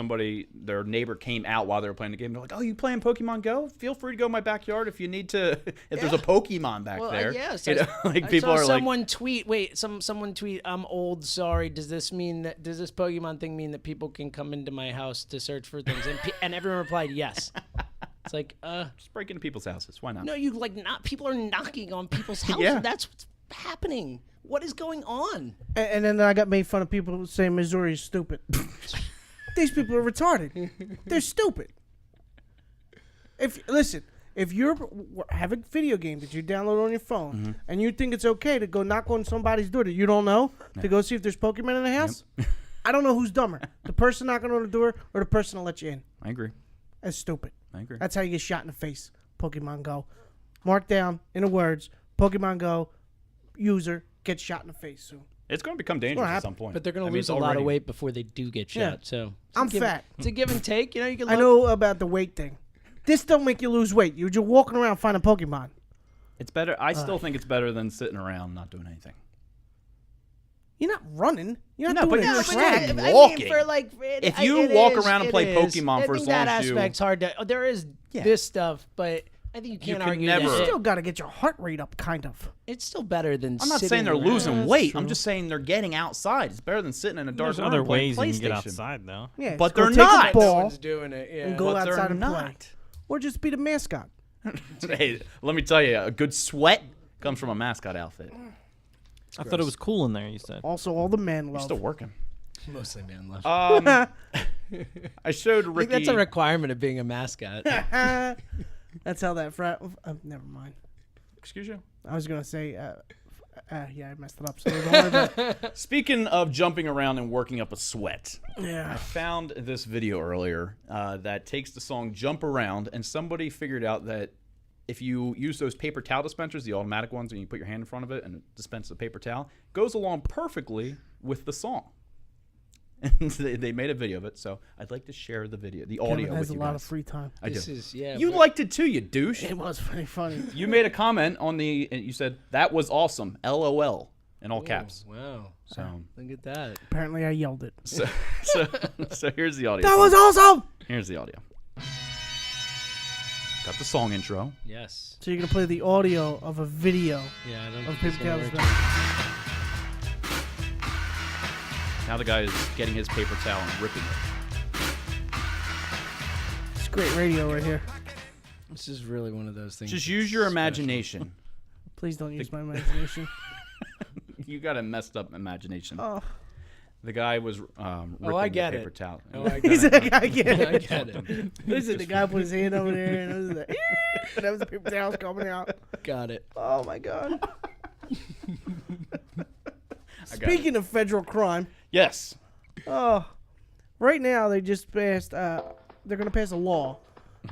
Their neighbor came out while they were playing the game. They're like, "Oh, you playing Pokemon Go? Feel free to go in my backyard if you need to. If there's a Pokemon back there." Yes, You know, like I people saw are someone tweet. Wait, someone tweet. I'm old. Sorry. Does this Pokemon thing mean that people can come into my house to search for things? And everyone replied yes. It's like, just break into people's houses. Why not? no, you like not. People are knocking on people's houses. Yeah. That's what's happening. What is going on? And then I got made fun of people saying Missouri is stupid. These people are retarded. They're stupid. If you're having a video game that you download on your phone and you think it's okay to go knock on somebody's door that you don't know to go see if there's Pokemon in the house, I don't know who's dumber, the person knocking on the door or the person to let you in. I agree. That's stupid. I agree. That's how you get shot in the face. Pokemon Go. Mark down in the words, Pokemon Go user gets shot in the face soon. It's going to become dangerous at some point. But they're going I to mean, lose it's a lot of already- weight before they do get shot. Yeah. So I'm fat. It's a give and take. You can. I know about the weight thing. This don't make you lose weight. You're just walking around finding Pokemon. It's better. I still think it's better than sitting around not doing anything. You're not running. You're not No, doing but a you're track. saying I walking. mean, for like, If you walk around and play Pokemon I for think as that long as you- aspect's hard to. There is Yeah. this stuff, but I think you You can't can argue never- that. Still got to get your heart rate up, kind of. It's still better than. I'm not sitting saying they're around. losing weight. I'm true. just saying they're getting outside. It's better than sitting in a dark There's room other playing ways you can get PlayStation. outside, though. Yeah, But just go they're take not. a No ball one's doing it. Yeah. and go But they're outside and play, not. or just be the mascot. Hey, let me tell you, a good sweat comes from a mascot outfit. I thought it was cool in there. You said. Also, all the man You're love. still working. Mostly man love. I showed I think Ricky. that's a requirement of being a mascot. That's how that frat. Never mind. Excuse you. I was gonna say. Yeah, I messed it up. So don't worry about it. Speaking of jumping around and working up a sweat, Yeah. I found this video earlier that takes the song "Jump Around," and somebody figured out that if you use those paper towel dispensers, the automatic ones, and you put your hand in front of it and it dispenses a paper towel, goes along perfectly with the song. And they made a video of it, so I'd like to share the video, the audio Kevin has with a you lot guys. of free time. I do. This is You but- liked it too, you douche. It was pretty funny. You made a comment on the, and you said that was awesome, LOL, in all caps. Wow. So, Look at that. Apparently, I yelled it. so here's the audio. That was awesome. Here's the audio. Got the song intro. Yes. So you're gonna play the audio of a video Yeah, I don't of think it's paper gonna towels. work. done. Now the guy is getting his paper towel and ripping it. It's great radio right here. This is really one of those things. Just that's use your special. imagination. Please don't use my imagination. You got a messed up imagination. Oh, The guy was ripping I get the paper it. towel. Oh, I he's get it. like, I get I it. get it. Listen, the guy put his hand over there, and it was like, and that was the paper towels coming out. Got it. Oh my god. I got Speaking of federal crime, Yes. oh, right now they just passed. They're gonna pass a law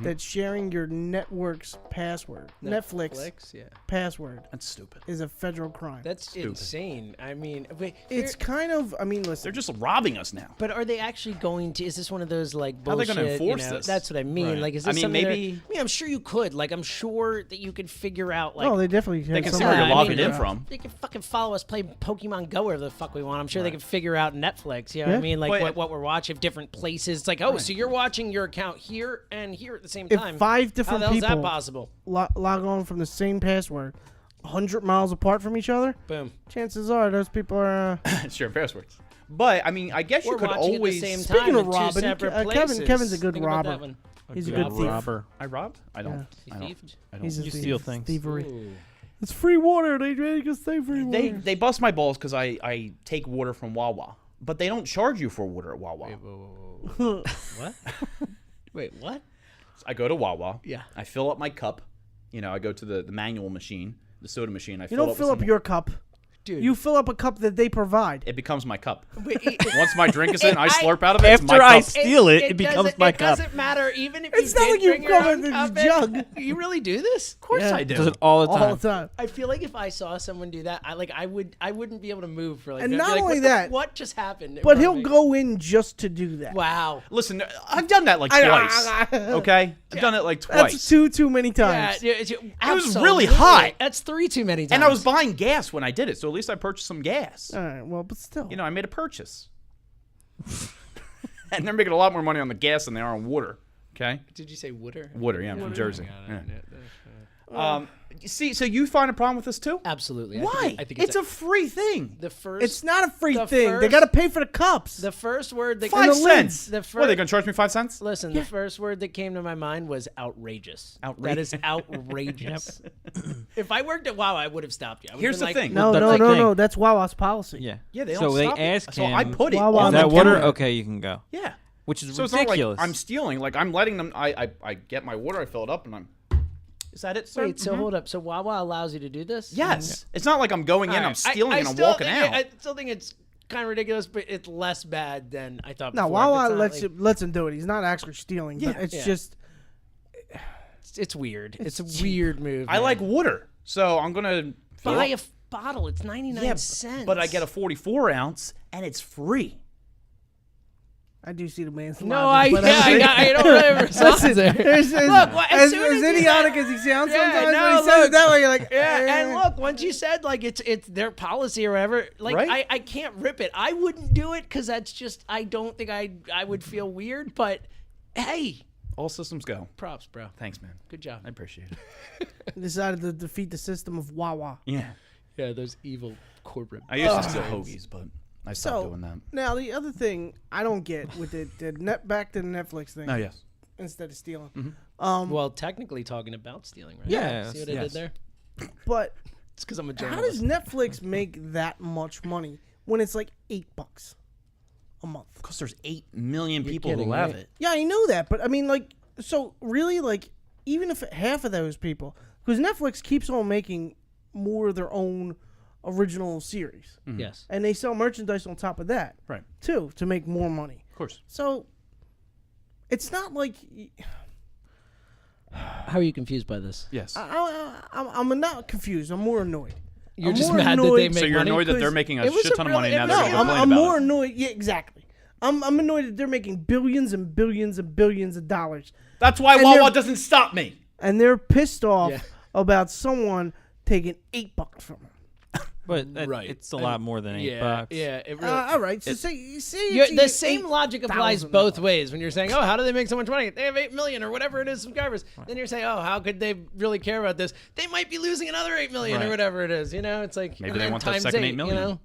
that sharing your network's password, Netflix yeah. password, That's stupid. is a federal crime. That's insane. I mean, wait, It's kind of. I mean, listen. They're just robbing us now. but are they actually going to? Is this one of those like How are they bullshit? gonna enforce this? That's what I mean. Right. Like, is I this mean, something maybe- I mean, I'm sure you could. Like, I'm sure that you could figure out. Like, Oh, they definitely. They can have see where somebody you're I logging mean, in from. They can fucking follow us, play Pokemon Go wherever the fuck we want. I'm sure they can figure out Netflix. You know what I Yeah. mean? Like But- what we're watching, different places. It's like, oh, so you're watching your account here and here at the same If time. 5 different How the hell's that people possible? log on from the same password, 100 miles apart from each other, Boom. chances are those people are. Share passwords. But I mean, I guess you We're could watching always. at the same Speaking time of in two robbing, separate Kevin- places. Kevin's a good Think about that robber. one. He's a good good thief. robber. I robbed. I don't. You I don't. thieved? I don't. He's a You thief. steal things. Thievery. Ooh. It's free water. They make us say free water. They bust my balls because I take water from Wawa, but they don't charge you for water at Wawa. What? Wait, what? I go to Wawa. Yeah. I fill up my cup. You know, I go to the manual machine, the soda machine. I You don't fill with up some- your cup. Dude. You fill up a cup that they provide. It becomes my cup. Wait, Once my drink is in, I slurp out of it. It's my After I cup. steal it, it becomes doesn't- my it cup. doesn't matter even if It's you not did like you bring your come own in cup this in. jug. You really do this? Of course Yeah. I do. Does it all the time. All the time. I feel like if I saw someone do that, I wouldn't be able to move for like. And I'd be not like, only what the- that, what just happened? in But front he'll of me? go in just to do that. Wow. Listen, I've done that like twice. Okay, I've done it like That's twice. too many Yeah, times. it was really hot. That's 3 too many times. And I was buying gas when I did it, so at least I purchased some gas. All right, well, but still. You know, I made a purchase. And they're making a lot more money on the gas than they are on water. Okay? Did you say Wooder? Water, yeah, I'm from Jersey. Yeah. Yeah. See, so you find a problem with this too? Absolutely. Why? I think it's a free thing. the first. It's not a free the thing. They first- got to pay for the cups. the first word that 5 the cents. lids. The What, are they first. going to charge me 5 cents? Listen, the first word that came to my mind was outrageous. That is outrageous. If I worked at WoW, I would have stopped you. I would've Here's been the like, thing. no, That's no, the no, thing. no. That's Wawa's policy. Yeah. Yeah, they don't So they stop it. ask So him. I put it Wawa on Is the that water? counter. Okay, you can go. Yeah. Which is So it's not ridiculous. like I'm stealing. Like I'm letting them. I get my water, I fill it up, and I'm. Is that it, sir? Wait, so hold up. So Wawa allows you to do this? Yes. It's not like I'm going in, All I'm right. stealing, and I'm still walking think out. I still think it's kind of ridiculous, but it's less bad than I thought. No, before. Wawa It's not lets him do it. He's not actually stealing. But it's Yeah. just it's weird. It's a weird move. I man. like water, so I'm gonna fill buy up. a bottle. It's 99 Yeah, cents. but I get a 44 ounce, and it's free. I do see the man's No, logic, but I don't really Listen, there. as soon as you idiotic said as he sounds Yeah, sometimes, no, when he says look. it that way, you're like, Yeah, and eh. look, once you said like it's their policy or whatever, like Right? I can't rip it. I wouldn't do it because that's just I don't think I would feel weird. But hey, All systems go. Props, bro. Thanks, man. Good job. I appreciate it. Decided to defeat the system of Wawa. Yeah. Yeah, those evil corporate. I used to steal hoagies, but I stopped So doing that. now the other thing I don't get with back to the Netflix thing. Oh, yes. Instead of stealing. Well, technically talking about stealing, right? Yeah, See what I yes. did there? But It's because I'm a how does journalist. Netflix make that much money when it's like $8 a month? Because there's 8 million people kidding, who have right? it. Yeah, I know that, but I mean, like, so really, like, even if half of those people, because Netflix keeps on making more of their own original series, Yes. and they sell merchandise on top of that, Right. too, to make more money. Of course. So it's not like How are you confused by this? Yes. I'm not confused. I'm more annoyed. You're I'm just more mad that they annoyed- make So you're money? annoyed that they're 'cause making a it was shit a ton of really- money now it they're was- going to I'm complain about more it. annoyed. Yeah, exactly. I'm annoyed that they're making billions and billions and billions of dollars, That's why And Wawa they're- doesn't stop me. and they're pissed off Yeah. about someone taking $8 from them. But Right. it's a lot more than $8. Yeah, it really. All right, so say The same logic applies both ways when you're saying, "Oh, how do they make so much money? They have 8 million or whatever it is subscribers." Then you're saying, "Oh, how could they really care about this? They might be losing another 8 million or Right. whatever it is." You know, it's like Maybe and they then want that times second 8 8 million. You know,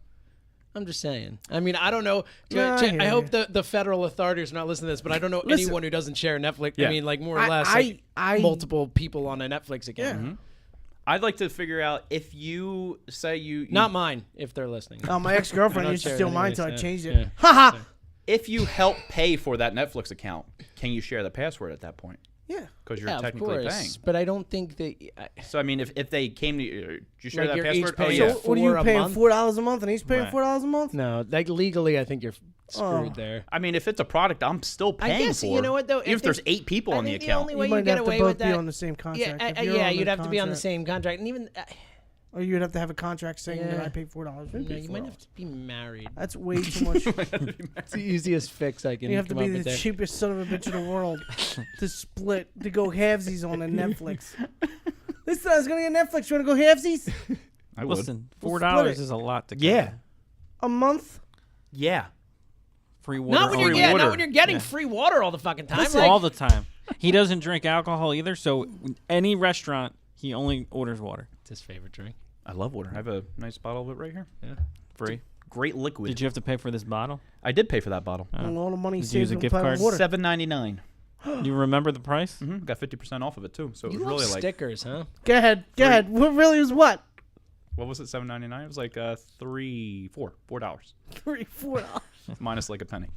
I'm just saying. I mean, I don't know. Yeah, I hear I hope you. the federal authorities are not listening to this, but I don't know Listen. anyone who doesn't share Netflix. Yeah. I mean, like more or I- less, I- like, I- multiple people on a Netflix account. Yeah. I'd like to figure out if you say you Not mine, if they're listening. My ex-girlfriend I don't used to share steal it mine anyways, until I yeah. changed Yeah. it. Haha. if you help pay for that Netflix account, can you share the password at that point? Yeah. Because you're Yeah, of technically course, paying. but I don't think that. So I mean, if they came to you, did you share Like that you're each password? Oh paying yeah. So what are you $4 a paying? month? $4 a month, and he's paying Right. $4 a month. No, like legally, I think you're screwed Oh. there. I mean, if it's a product, I'm still I paying guess for. you know what though. Even if there's 8 people on the think account. only You way might get have to away both with be that. on the same contract. Yeah, If you're on you'd the have to be on the contract- same contract, and even Or you'd have to have a contract saying that Yeah. I pay $4. you, know, you might have to be married. That's way too much. It's the easiest fix I can. You have to come be up with the there. cheapest son of a bitch in the world to split, to go halvesies on a Netflix. Listen, I was going to get Netflix. You want to go halvesies? I would. Listen, We'll $4 split it. is a lot to Yeah. cover. A month? Yeah. Free water. Not when you're Free getting, water. not when you're getting free water all the fucking time. Listen, like, all the time. He doesn't drink alcohol either, so any restaurant, he only orders water. it's his favorite drink. I love water. I have a nice bottle of it right here. Yeah. Free. Great liquid. Did you have to pay for this bottle? I did pay for that bottle. And all the money Did you use saved a on gift playing card? water. $7.99. You remember the price? Got 50% off of it too. So it You was love really like stickers, huh? Go ahead. Go ahead. What really was what? what was it? $7.99. It was like $4 $3-4. minus like a penny.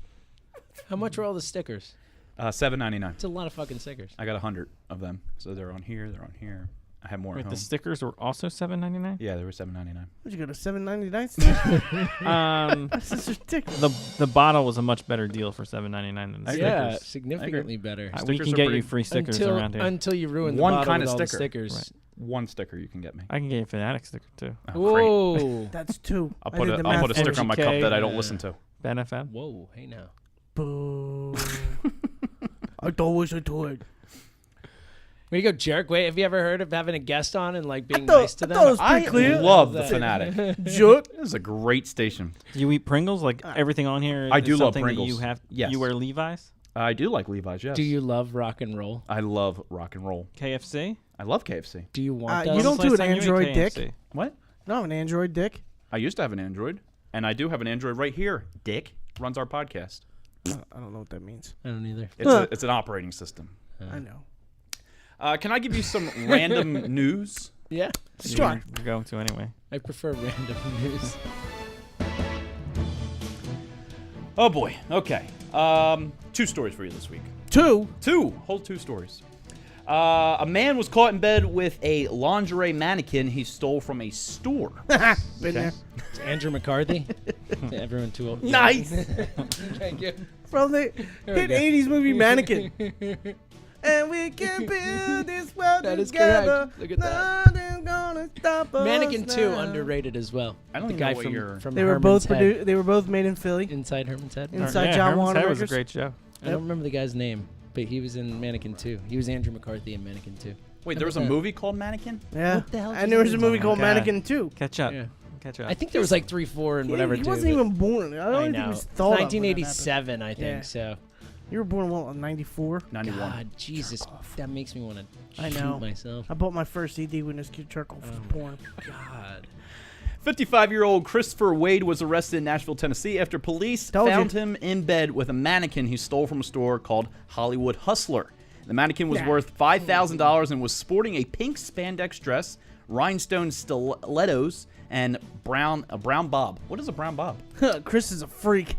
How much were all the stickers? $7.99. It's a lot of fucking stickers. I got 100 of them. So they're on here. They're on here. I have more Wait, at home. the stickers were also $7.99? Yeah, they were $7.99. Would you go to $7.99 still? That's just ridiculous. The bottle was a much better deal for $7.99 than the I agree. stickers. Yeah, stickers. significantly better. We Stickers can are get pretty- you free stickers until around here. until you ruin the One bottle kind with of all the sticker. stickers. Right. One sticker you can get me. I can get you a Fanatic sticker too. Oh, great. Whoa. That's 2. I'll I put did a, the I'll math put a for you. sticker on my cup MGK, that I don't listen to. Ben FM. Whoa. Hey now. Boo. I don't wish I would. Where you go, jerk? Wait, have you ever heard of having a guest on and like being thought- nice to I them? thought it was I pretty clear. love the That- Fanatic. Jerk. This is a great station. Do you eat Pringles? Like everything on here I is do love something that you Pringles. have. Yes. You wear Levi's? I do like Levi's, yes. Do you love rock and roll? I love rock and roll. KFC? I love KFC. Do you want You those? don't When's the do last an time you ate Android dick? KFC? What? No, an Android dick. I used to have an Android, and I do have an Android right here. Dick runs our podcast. I don't know what that means. I don't either. It's an operating system. I know. Can I give you some random news? Yeah. Sure. We're going to anyway. I prefer random news. Oh boy. Okay. 2 stories for you this week. 2. Whole 2 stories. A man was caught in bed with a lingerie mannequin he stole from a store. Been there. It's Andrew McCarthy. Everyone too old. Nice. Thank you. From the we hit go. 80s movie Mannequin. And we can build this world That is together. correct. Look at that. Nothing's gonna stop us Mannequin 2 now. underrated as well. I don't the even guy know what you're- from They were Herman's both Head. They were both made in Philly. Inside Herman's Head. Inside yeah, John Herman's Warner Head was a Records. great show. I don't remember the guy's name, but he was in Mannequin 2. He was Andrew McCarthy in Mannequin 2. Wait, there was a movie called Mannequin? Yeah. What the hell And is there was he a movie talking called about? Mannequin 2. Catch up. Yeah. Catch up. I think there was like 3, 4, and whatever. He too, wasn't but- even born. I don't I even think know. he was thought of when that happened. 1987, I think Yeah. so. You were born, what, in 94? 91. God, Jesus, that makes me want to I shoot know. myself. I bought my first CD when this kid charcoal for porn. God. 55-year-old Christopher Wade was arrested in Nashville, Tennessee after police Told you. found him in bed with a mannequin he stole from a store called Hollywood Hustler. The mannequin was worth $5,000 and was sporting a pink spandex dress, rhinestone stilettos, and a brown bob. What is a brown bob? Chris is a freak.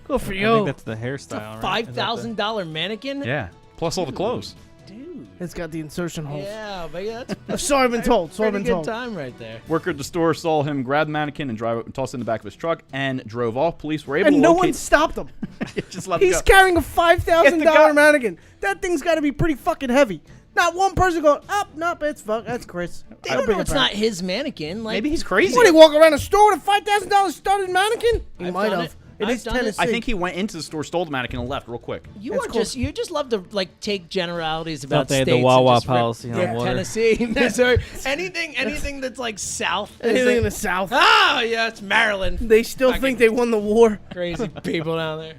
Good for I you. think that's the hairstyle. right? Is that the- $5,000 mannequin? Yeah, plus all the clothes. Dude. It's got the insertion holes. Yeah, but yeah, that's So I've been told. So I've pretty been good told. time right there. Worker at the store saw him grab the mannequin and toss it in the back of his truck and drove off. Police were able And to no locate. one stopped him. Just let him He's go. carrying a $5,000 If the guy- mannequin. That thing's got to be pretty fucking heavy. Not one person going, nope, that's Chris. They don't know it's not his mannequin. Like, Maybe he's crazy. What, he walk around a store with a $5,000 studded mannequin? He I've might done have. it. It I've is done it. Tennessee. I think he went into the store, stole the mannequin, and left real quick. You It's are cool. you just love to like take generalities about they had the states and Wawa just rip- policy on rip water. Tennessee, Missouri, anything that's like south. is Anything like, in the South. Oh yeah, it's Maryland. They still think they won the war. Crazy people down there.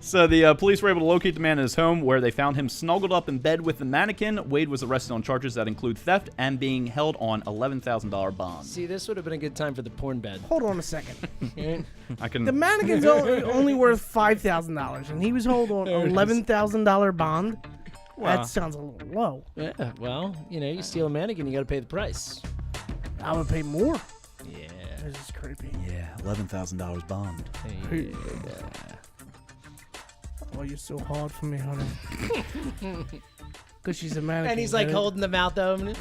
So the police were able to locate the man in his home, where they found him snuggled up in bed with the mannequin. Wade was arrested on charges that include theft and being held on $11,000 bond. See, this would have been a good time for the porn bed. Hold on a second. I can. The mannequin's only worth $5,000, and he was held on $11,000 bond. Wow. That sounds a little low. Yeah, well, you steal a mannequin, you got to pay the price. I would pay more. Yeah. This is creepy. Yeah, $11,000 bond. Oh, you're so hard for me, honey. Because she's a mannequin. And he's like right? holding the mouth open.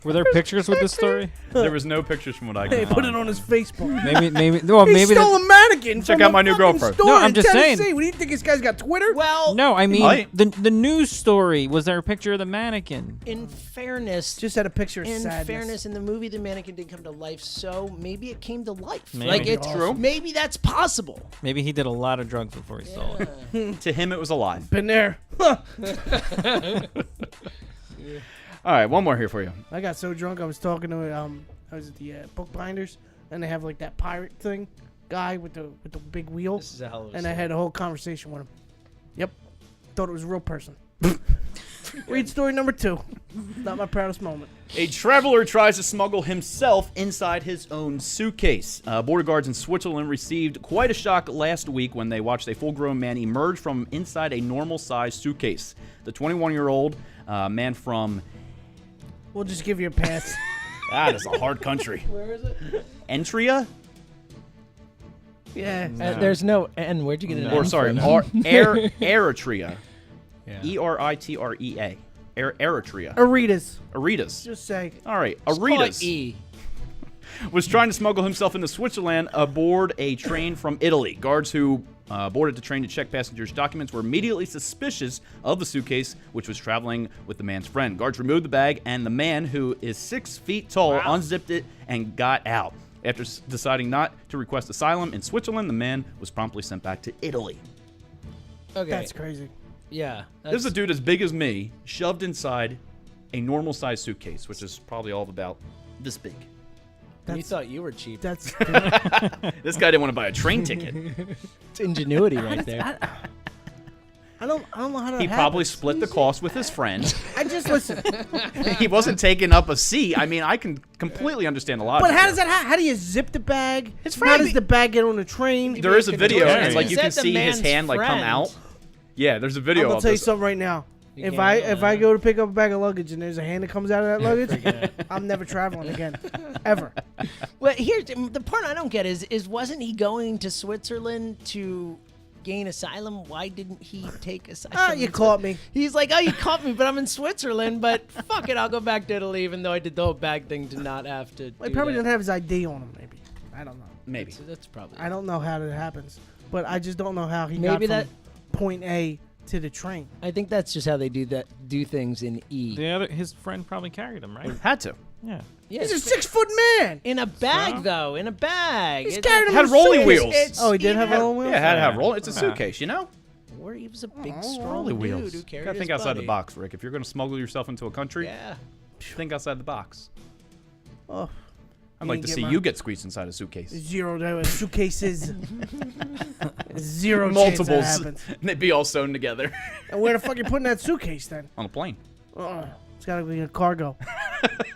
Were there pictures with this story? There was no pictures from what I Hey, could put find. it on his Facebook. Maybe. Well, He maybe. stole a mannequin. Check from out a my new fucking girlfriend. Store No, I'm in just saying. Tennessee. What do you think? This guy's got Twitter? Well, No, I mean Might. the news story. Was there a picture of the mannequin? in fairness, Just had a picture of in sadness. fairness, in the movie, the mannequin did come to life, so maybe it came to life. Maybe. Like it's True. Maybe that's possible. Maybe he did a lot of drugs before he stole it. To him, it was alive. Been there. All right, one more here for you. I got so drunk I was talking to I was at the bookbinders, and they have like that pirate thing guy with the big wheel. This is a hell of a And I story. had a whole conversation with him. Yep. Thought it was a real person. Read story number 2. Not my proudest moment. A traveler tries to smuggle himself inside his own suitcase. Border guards in Switzerland received quite a shock last week when they watched a full-grown man emerge from inside a normal-sized suitcase. The 21-year-old man from... We'll just give you a pass. That is a hard country. Where is it? Entria? Yeah. There's no N. Where'd you get it? Or, sorry, Eritrea. Eritrea. Eritrea. Aritas. Aritas. Just say. All right, Call it Aritas E. was trying to smuggle himself into Switzerland aboard a train from Italy. Guards who boarded the train to check passengers' documents were immediately suspicious of the suitcase, which was traveling with the man's friend. Guards removed the bag, and the man, who is 6 feet tall, unzipped it and got out. After deciding not to request asylum in Switzerland, the man was promptly sent back to Italy. Okay. That's crazy. Yeah. There's a dude as big as me shoved inside a normal-sized suitcase, which is probably all of about this big. You thought you were cheap. That's. This guy didn't want to buy a train ticket. It's ingenuity right there. I don't know how to. He probably split the cost with his friend. I just listen. He wasn't taking up a seat. I mean, I can completely understand a lot. But how does that? How do you zip the bag? His How friend- does the bag get on the train? There is a video. Yeah, It's like yeah. you can Said the see his man's hand like come friend. out. Yeah, there's a I'm video gonna of tell you this. something right now. You If can't I handle if I that. go to pick up a bag of luggage and there's a hand that comes out of that luggage, I'm never traveling again, ever. Well, here's the part I don't get is wasn't he going to Switzerland to gain asylum? Why didn't he take asylum? Ah, you caught me. He's like, oh, you caught me, but I'm in Switzerland. But fuck it, I'll go back to Italy, even though I did the whole bag thing to not have to. He do probably that. didn't have his ID on him. Maybe I don't know. Maybe. So that's probably. I don't know how that happens, but I just don't know how he Maybe got that- from point A to the train. I think that's just how they do things in E. His friend probably carried him, right? Had to. Yeah. Yeah, He's a it's 6-foot man. in a bag So? though. In a bag. He's It's- carrying him Had in a rolling suitcase. wheels. Oh, he did have rolling wheels. Yeah, had to have Yeah. roll. It's a Yeah. suitcase, you know. Or he was a big, Oh, strong Rolling dude wheels. who carried Gotta think his outside the buddy. box, Rick. If you're going to smuggle yourself into a country, Yeah. think outside the box. Oh, All I'd like to see you get squeezed inside a suitcase. Zero suitcases. Zero Multiples. chance that happens. And they'd be all sewn together And where the fuck you putting that suitcase then? on a plane. It's gotta be a cargo.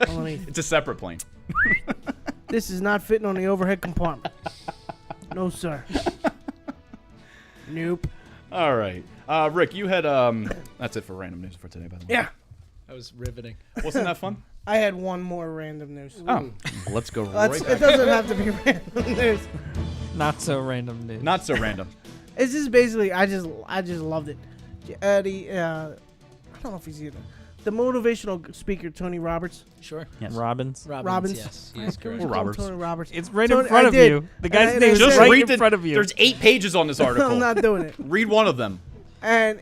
Underneath. It's a separate plane. This is not fitting on the overhead compartment. No, sir. Nope. All right. Rick, you had that's it for random news for today, by the way. Yeah. That was riveting. Wasn't that fun? I had one more random news. Oh, let's go It back. doesn't have to be random news. Not so random news. Not so random. It's just basically, I just loved it. I don't know if he's either. The motivational speaker, Tony Roberts. Sure. Yes. Robbins. Robbins. Yes, he is correct. Or Roberts. Tony Roberts. It's right Tony- in front I of did. you. The guy's And name I is said- right read in front of you. There's 8 pages on this article. I'm not doing it. Read one of them. And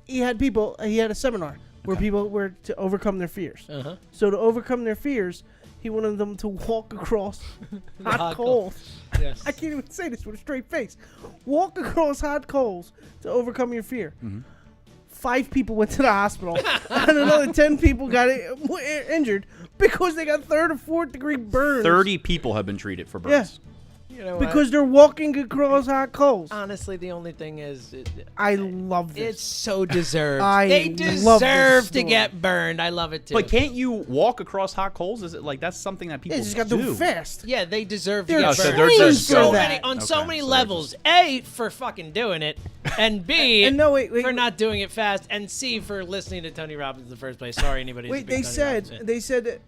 he had a seminar where people were to overcome their fears. Uh-huh. So to overcome their fears, he wanted them to walk across hot coals. Yes. I can't even say this with a straight face. Walk across hot coals to overcome your fear. 5 people went to the hospital, and another 10 people got injured because they got 3rd or 4th degree burns. 30 people have been treated for burns. Yes. You know Because they're walking across hot coals. honestly, the only thing is, I love this. it's so deserved. I They love this deserve to story. get burned. I love it too. But can't you walk across hot coals? Is it like that's something that people They just got to do it fast. Yeah, they deserve They're to get so burned. they're trained just for going- that. on so Okay, many so they're levels. A, for fucking doing it, and B, And no, wait. for not doing it fast, and C, for listening to Tony Robbins in the first place. Sorry, anybody. Wait, they said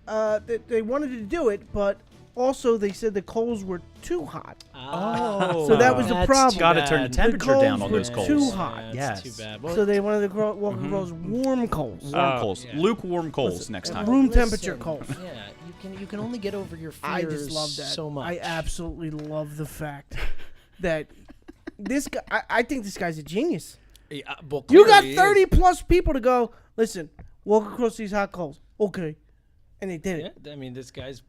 that they wanted to do it, but also they said the coals were too hot. Oh. So that was the That's problem. too Gotta turn the bad. temperature coals down on were those coals. too hot. That's Yes. too bad. So they wanted to walk across warm coals. Warm coals. yeah. Lukewarm coals next time. Room Listen, temperature coals. Yeah, you can only get over your fears I just love that. so much. I absolutely love the fact that this guy. I think this guy's a genius. Well, You got clearly he 30 is. plus people to go. Listen, walk across these hot coals. Okay, and they did it. Yeah, I mean, this guy's,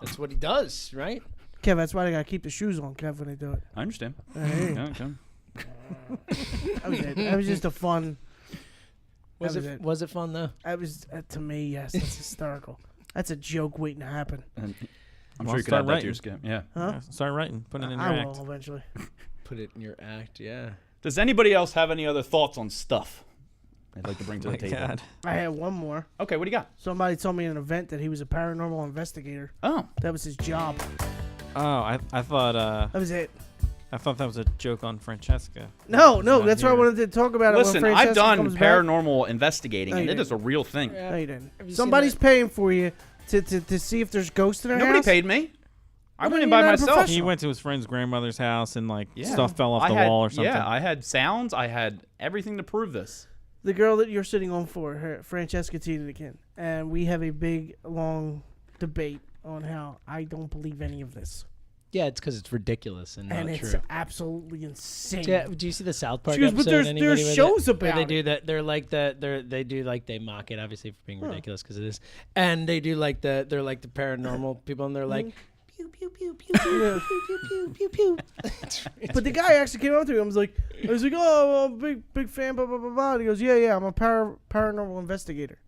that's what he does, right? Kev, that's why they gotta keep the shoes on, Kev, when they do it. I understand. Hey. Yeah, okay. That was it. That was just a fun. Was That it, was it. fun though? That was to me. Yes, that's hysterical. That's a joke waiting to happen. And I'm Well, sure you could start add that to writing. your skit. Yeah. Huh? Yeah, start writing. Put it in your I act. will eventually. Put it in your act, yeah. Does anybody else have any other thoughts on stuff they'd like to bring to the My table? God. I have one more. Okay, what do you got? Somebody told me in an event that he was a paranormal investigator. Oh. That was his job. Oh, I thought That was it. that was a joke on Francesca. No, Not that's why I here. wanted to talk about it. Listen, when I've Francesca done comes back. paranormal investigating, No, and you it is a didn't. real thing. No, you didn't. Have you seen Somebody's that? paying for you to see if there's ghosts in their Nobody house. paid me. I Well, went in then by you're not a myself. professional. He went to his friend's grandmother's house and Yeah. stuff fell off I the had- wall or something. Yeah, I had sounds. I had everything to prove this. The girl that you're sitting on for, her, Francesca Tiedekin, and we have a big, long debate on how I don't believe any of this. Yeah, it's because it's ridiculous and And not it's true. absolutely insane. Yeah, do you see the South Park She goes, but episode? there's Anybody with shows it? Where about they it. do that. They're like they do like they mock it obviously for being ridiculous because it is, and they do like they're like the paranormal people and they're like pew pew pew pew pew pew pew pew pew. But the guy actually came up to me. I was like, oh, I'm a big fan, blah, blah, blah, blah. And he goes, yeah, I'm a paranormal investigator.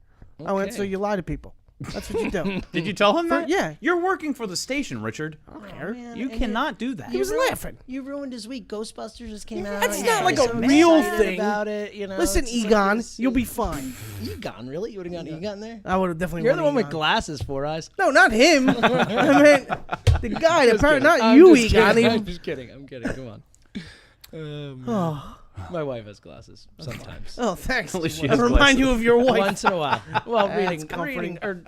I went, so Okay. you lie to people. That's what you do. Did you tell him that? Yeah. You're working for the station, Richard. I don't care. You cannot do that. He was laughing. You ruined his week. Ghostbusters just came out. That's He not was like a so real excited thing. about it. You know, Listen, it's like Egon, this- you'll be fine. Egon, really? You would have gone Egon there? I would have definitely You're the won one with Egon. glasses, Four Eyes. No, not him. I mean, the guy, the Just kidding. not I'm you, just Egon. kidding. I'm Even. just kidding. I'm kidding. Come on. Oh, My wife has glasses sometimes. oh, thanks. At least she I has remind glasses. you of your wife. Once in a while. Well, That's reading comforting. or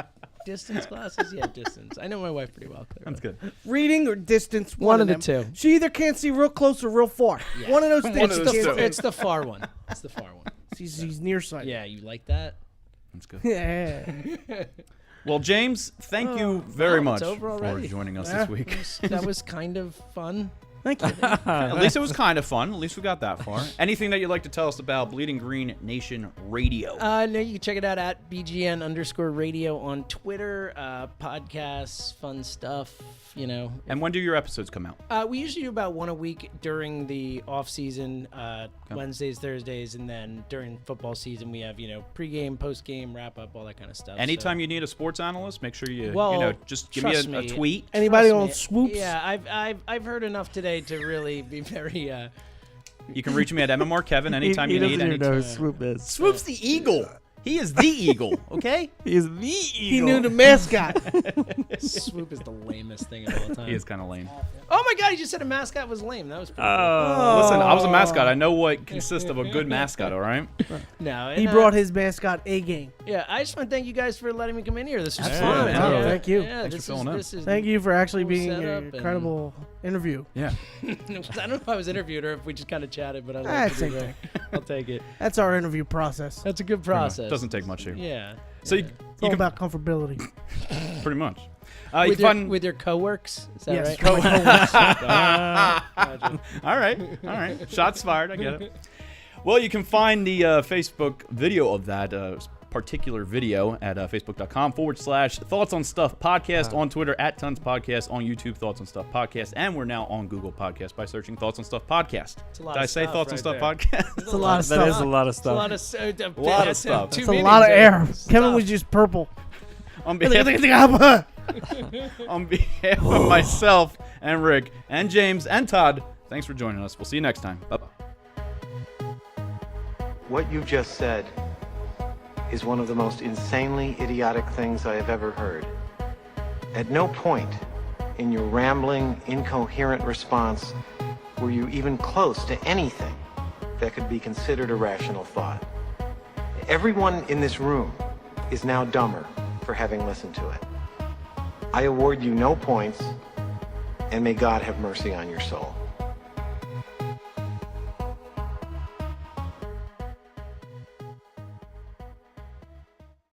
distance glasses. Yeah, distance. I know my wife pretty well. Clearly. That's good. Reading or distance, One of of the them. two. She either can't see real close or real far. Yeah. One of those One things. of she those can't two. do. It's the far one. It's the far one. He's nearsighted. Yeah, you like that? That's good. Yeah. Well, James, thank you very wow, much it's over for already. joining us Yeah. this week. That was kind of fun. Thank you. At least it was kind of fun. At least we got that far. Anything that you'd like to tell us about Bleeding Green Nation Radio? No, you can check it out at BGN_radio on Twitter. Podcasts, fun stuff, you know. And when do your episodes come out? We usually do about one a week during the off season, Wednesdays, Thursdays, and then during football season we have, you know, pregame, postgame, wrap up, all that kind of stuff. Anytime you need a sports analyst, make sure you just give me trust a tweet. Anybody Trust on me. Swoops? Yeah, I've heard enough today to really be very. You can reach me at MMR Kevin anytime you need. Anytime. Swoop is. Swoop's the Eagle. He is the Eagle. Okay. He is the eagle. He knew the mascot. Swoop is the lamest thing of all time. He is kind of lame. Oh my god, he just said a mascot was lame. That was pretty Listen, I was a mascot. I know what consists of a good mascot. All right. cool. No, He and, brought his mascot A game. Yeah, I just want to thank you guys for letting me come in here. This was Absolutely, fun. man. Yeah, Thank you. Yeah, Thanks this for filling in. this is Thank you for actually cool being setup an and- incredible interview. Yeah. I don't know if I was interviewed or if we just kind of chatted, but I like That's to do same that. I'll take it. That's our interview process. That's a good process. Doesn't take much here. Yeah. So you, It's all about comfortability. pretty much. You With can your, find. with your co-works? Is that Yes. right? All right. Shots fired. I get it. Well, you can find the Facebook video of that particular video at facebook.com/Thoughts on Stuff Podcast, on Twitter at Tons Podcast, on YouTube Thoughts on Stuff Podcast, and we're now on Google Podcast by searching Thoughts on Stuff Podcast. a lot Did I of say stuff Thoughts on right Stuff there. Podcast? It's a lot of That stuff. is a lot of It's a lot stuff. of, Lot of stuff. It's a lot of air. Kevin was just purple. On behalf, on behalf of myself and Rick and James and Todd, thanks for joining us. We'll see you next time. Bye-bye. What you just said is one of the most insanely idiotic things I have ever heard. At no point in your rambling, incoherent response were you even close to anything that could be considered a rational thought. Everyone in this room is now dumber for having listened to it. I award you no points, and may God have mercy on your soul.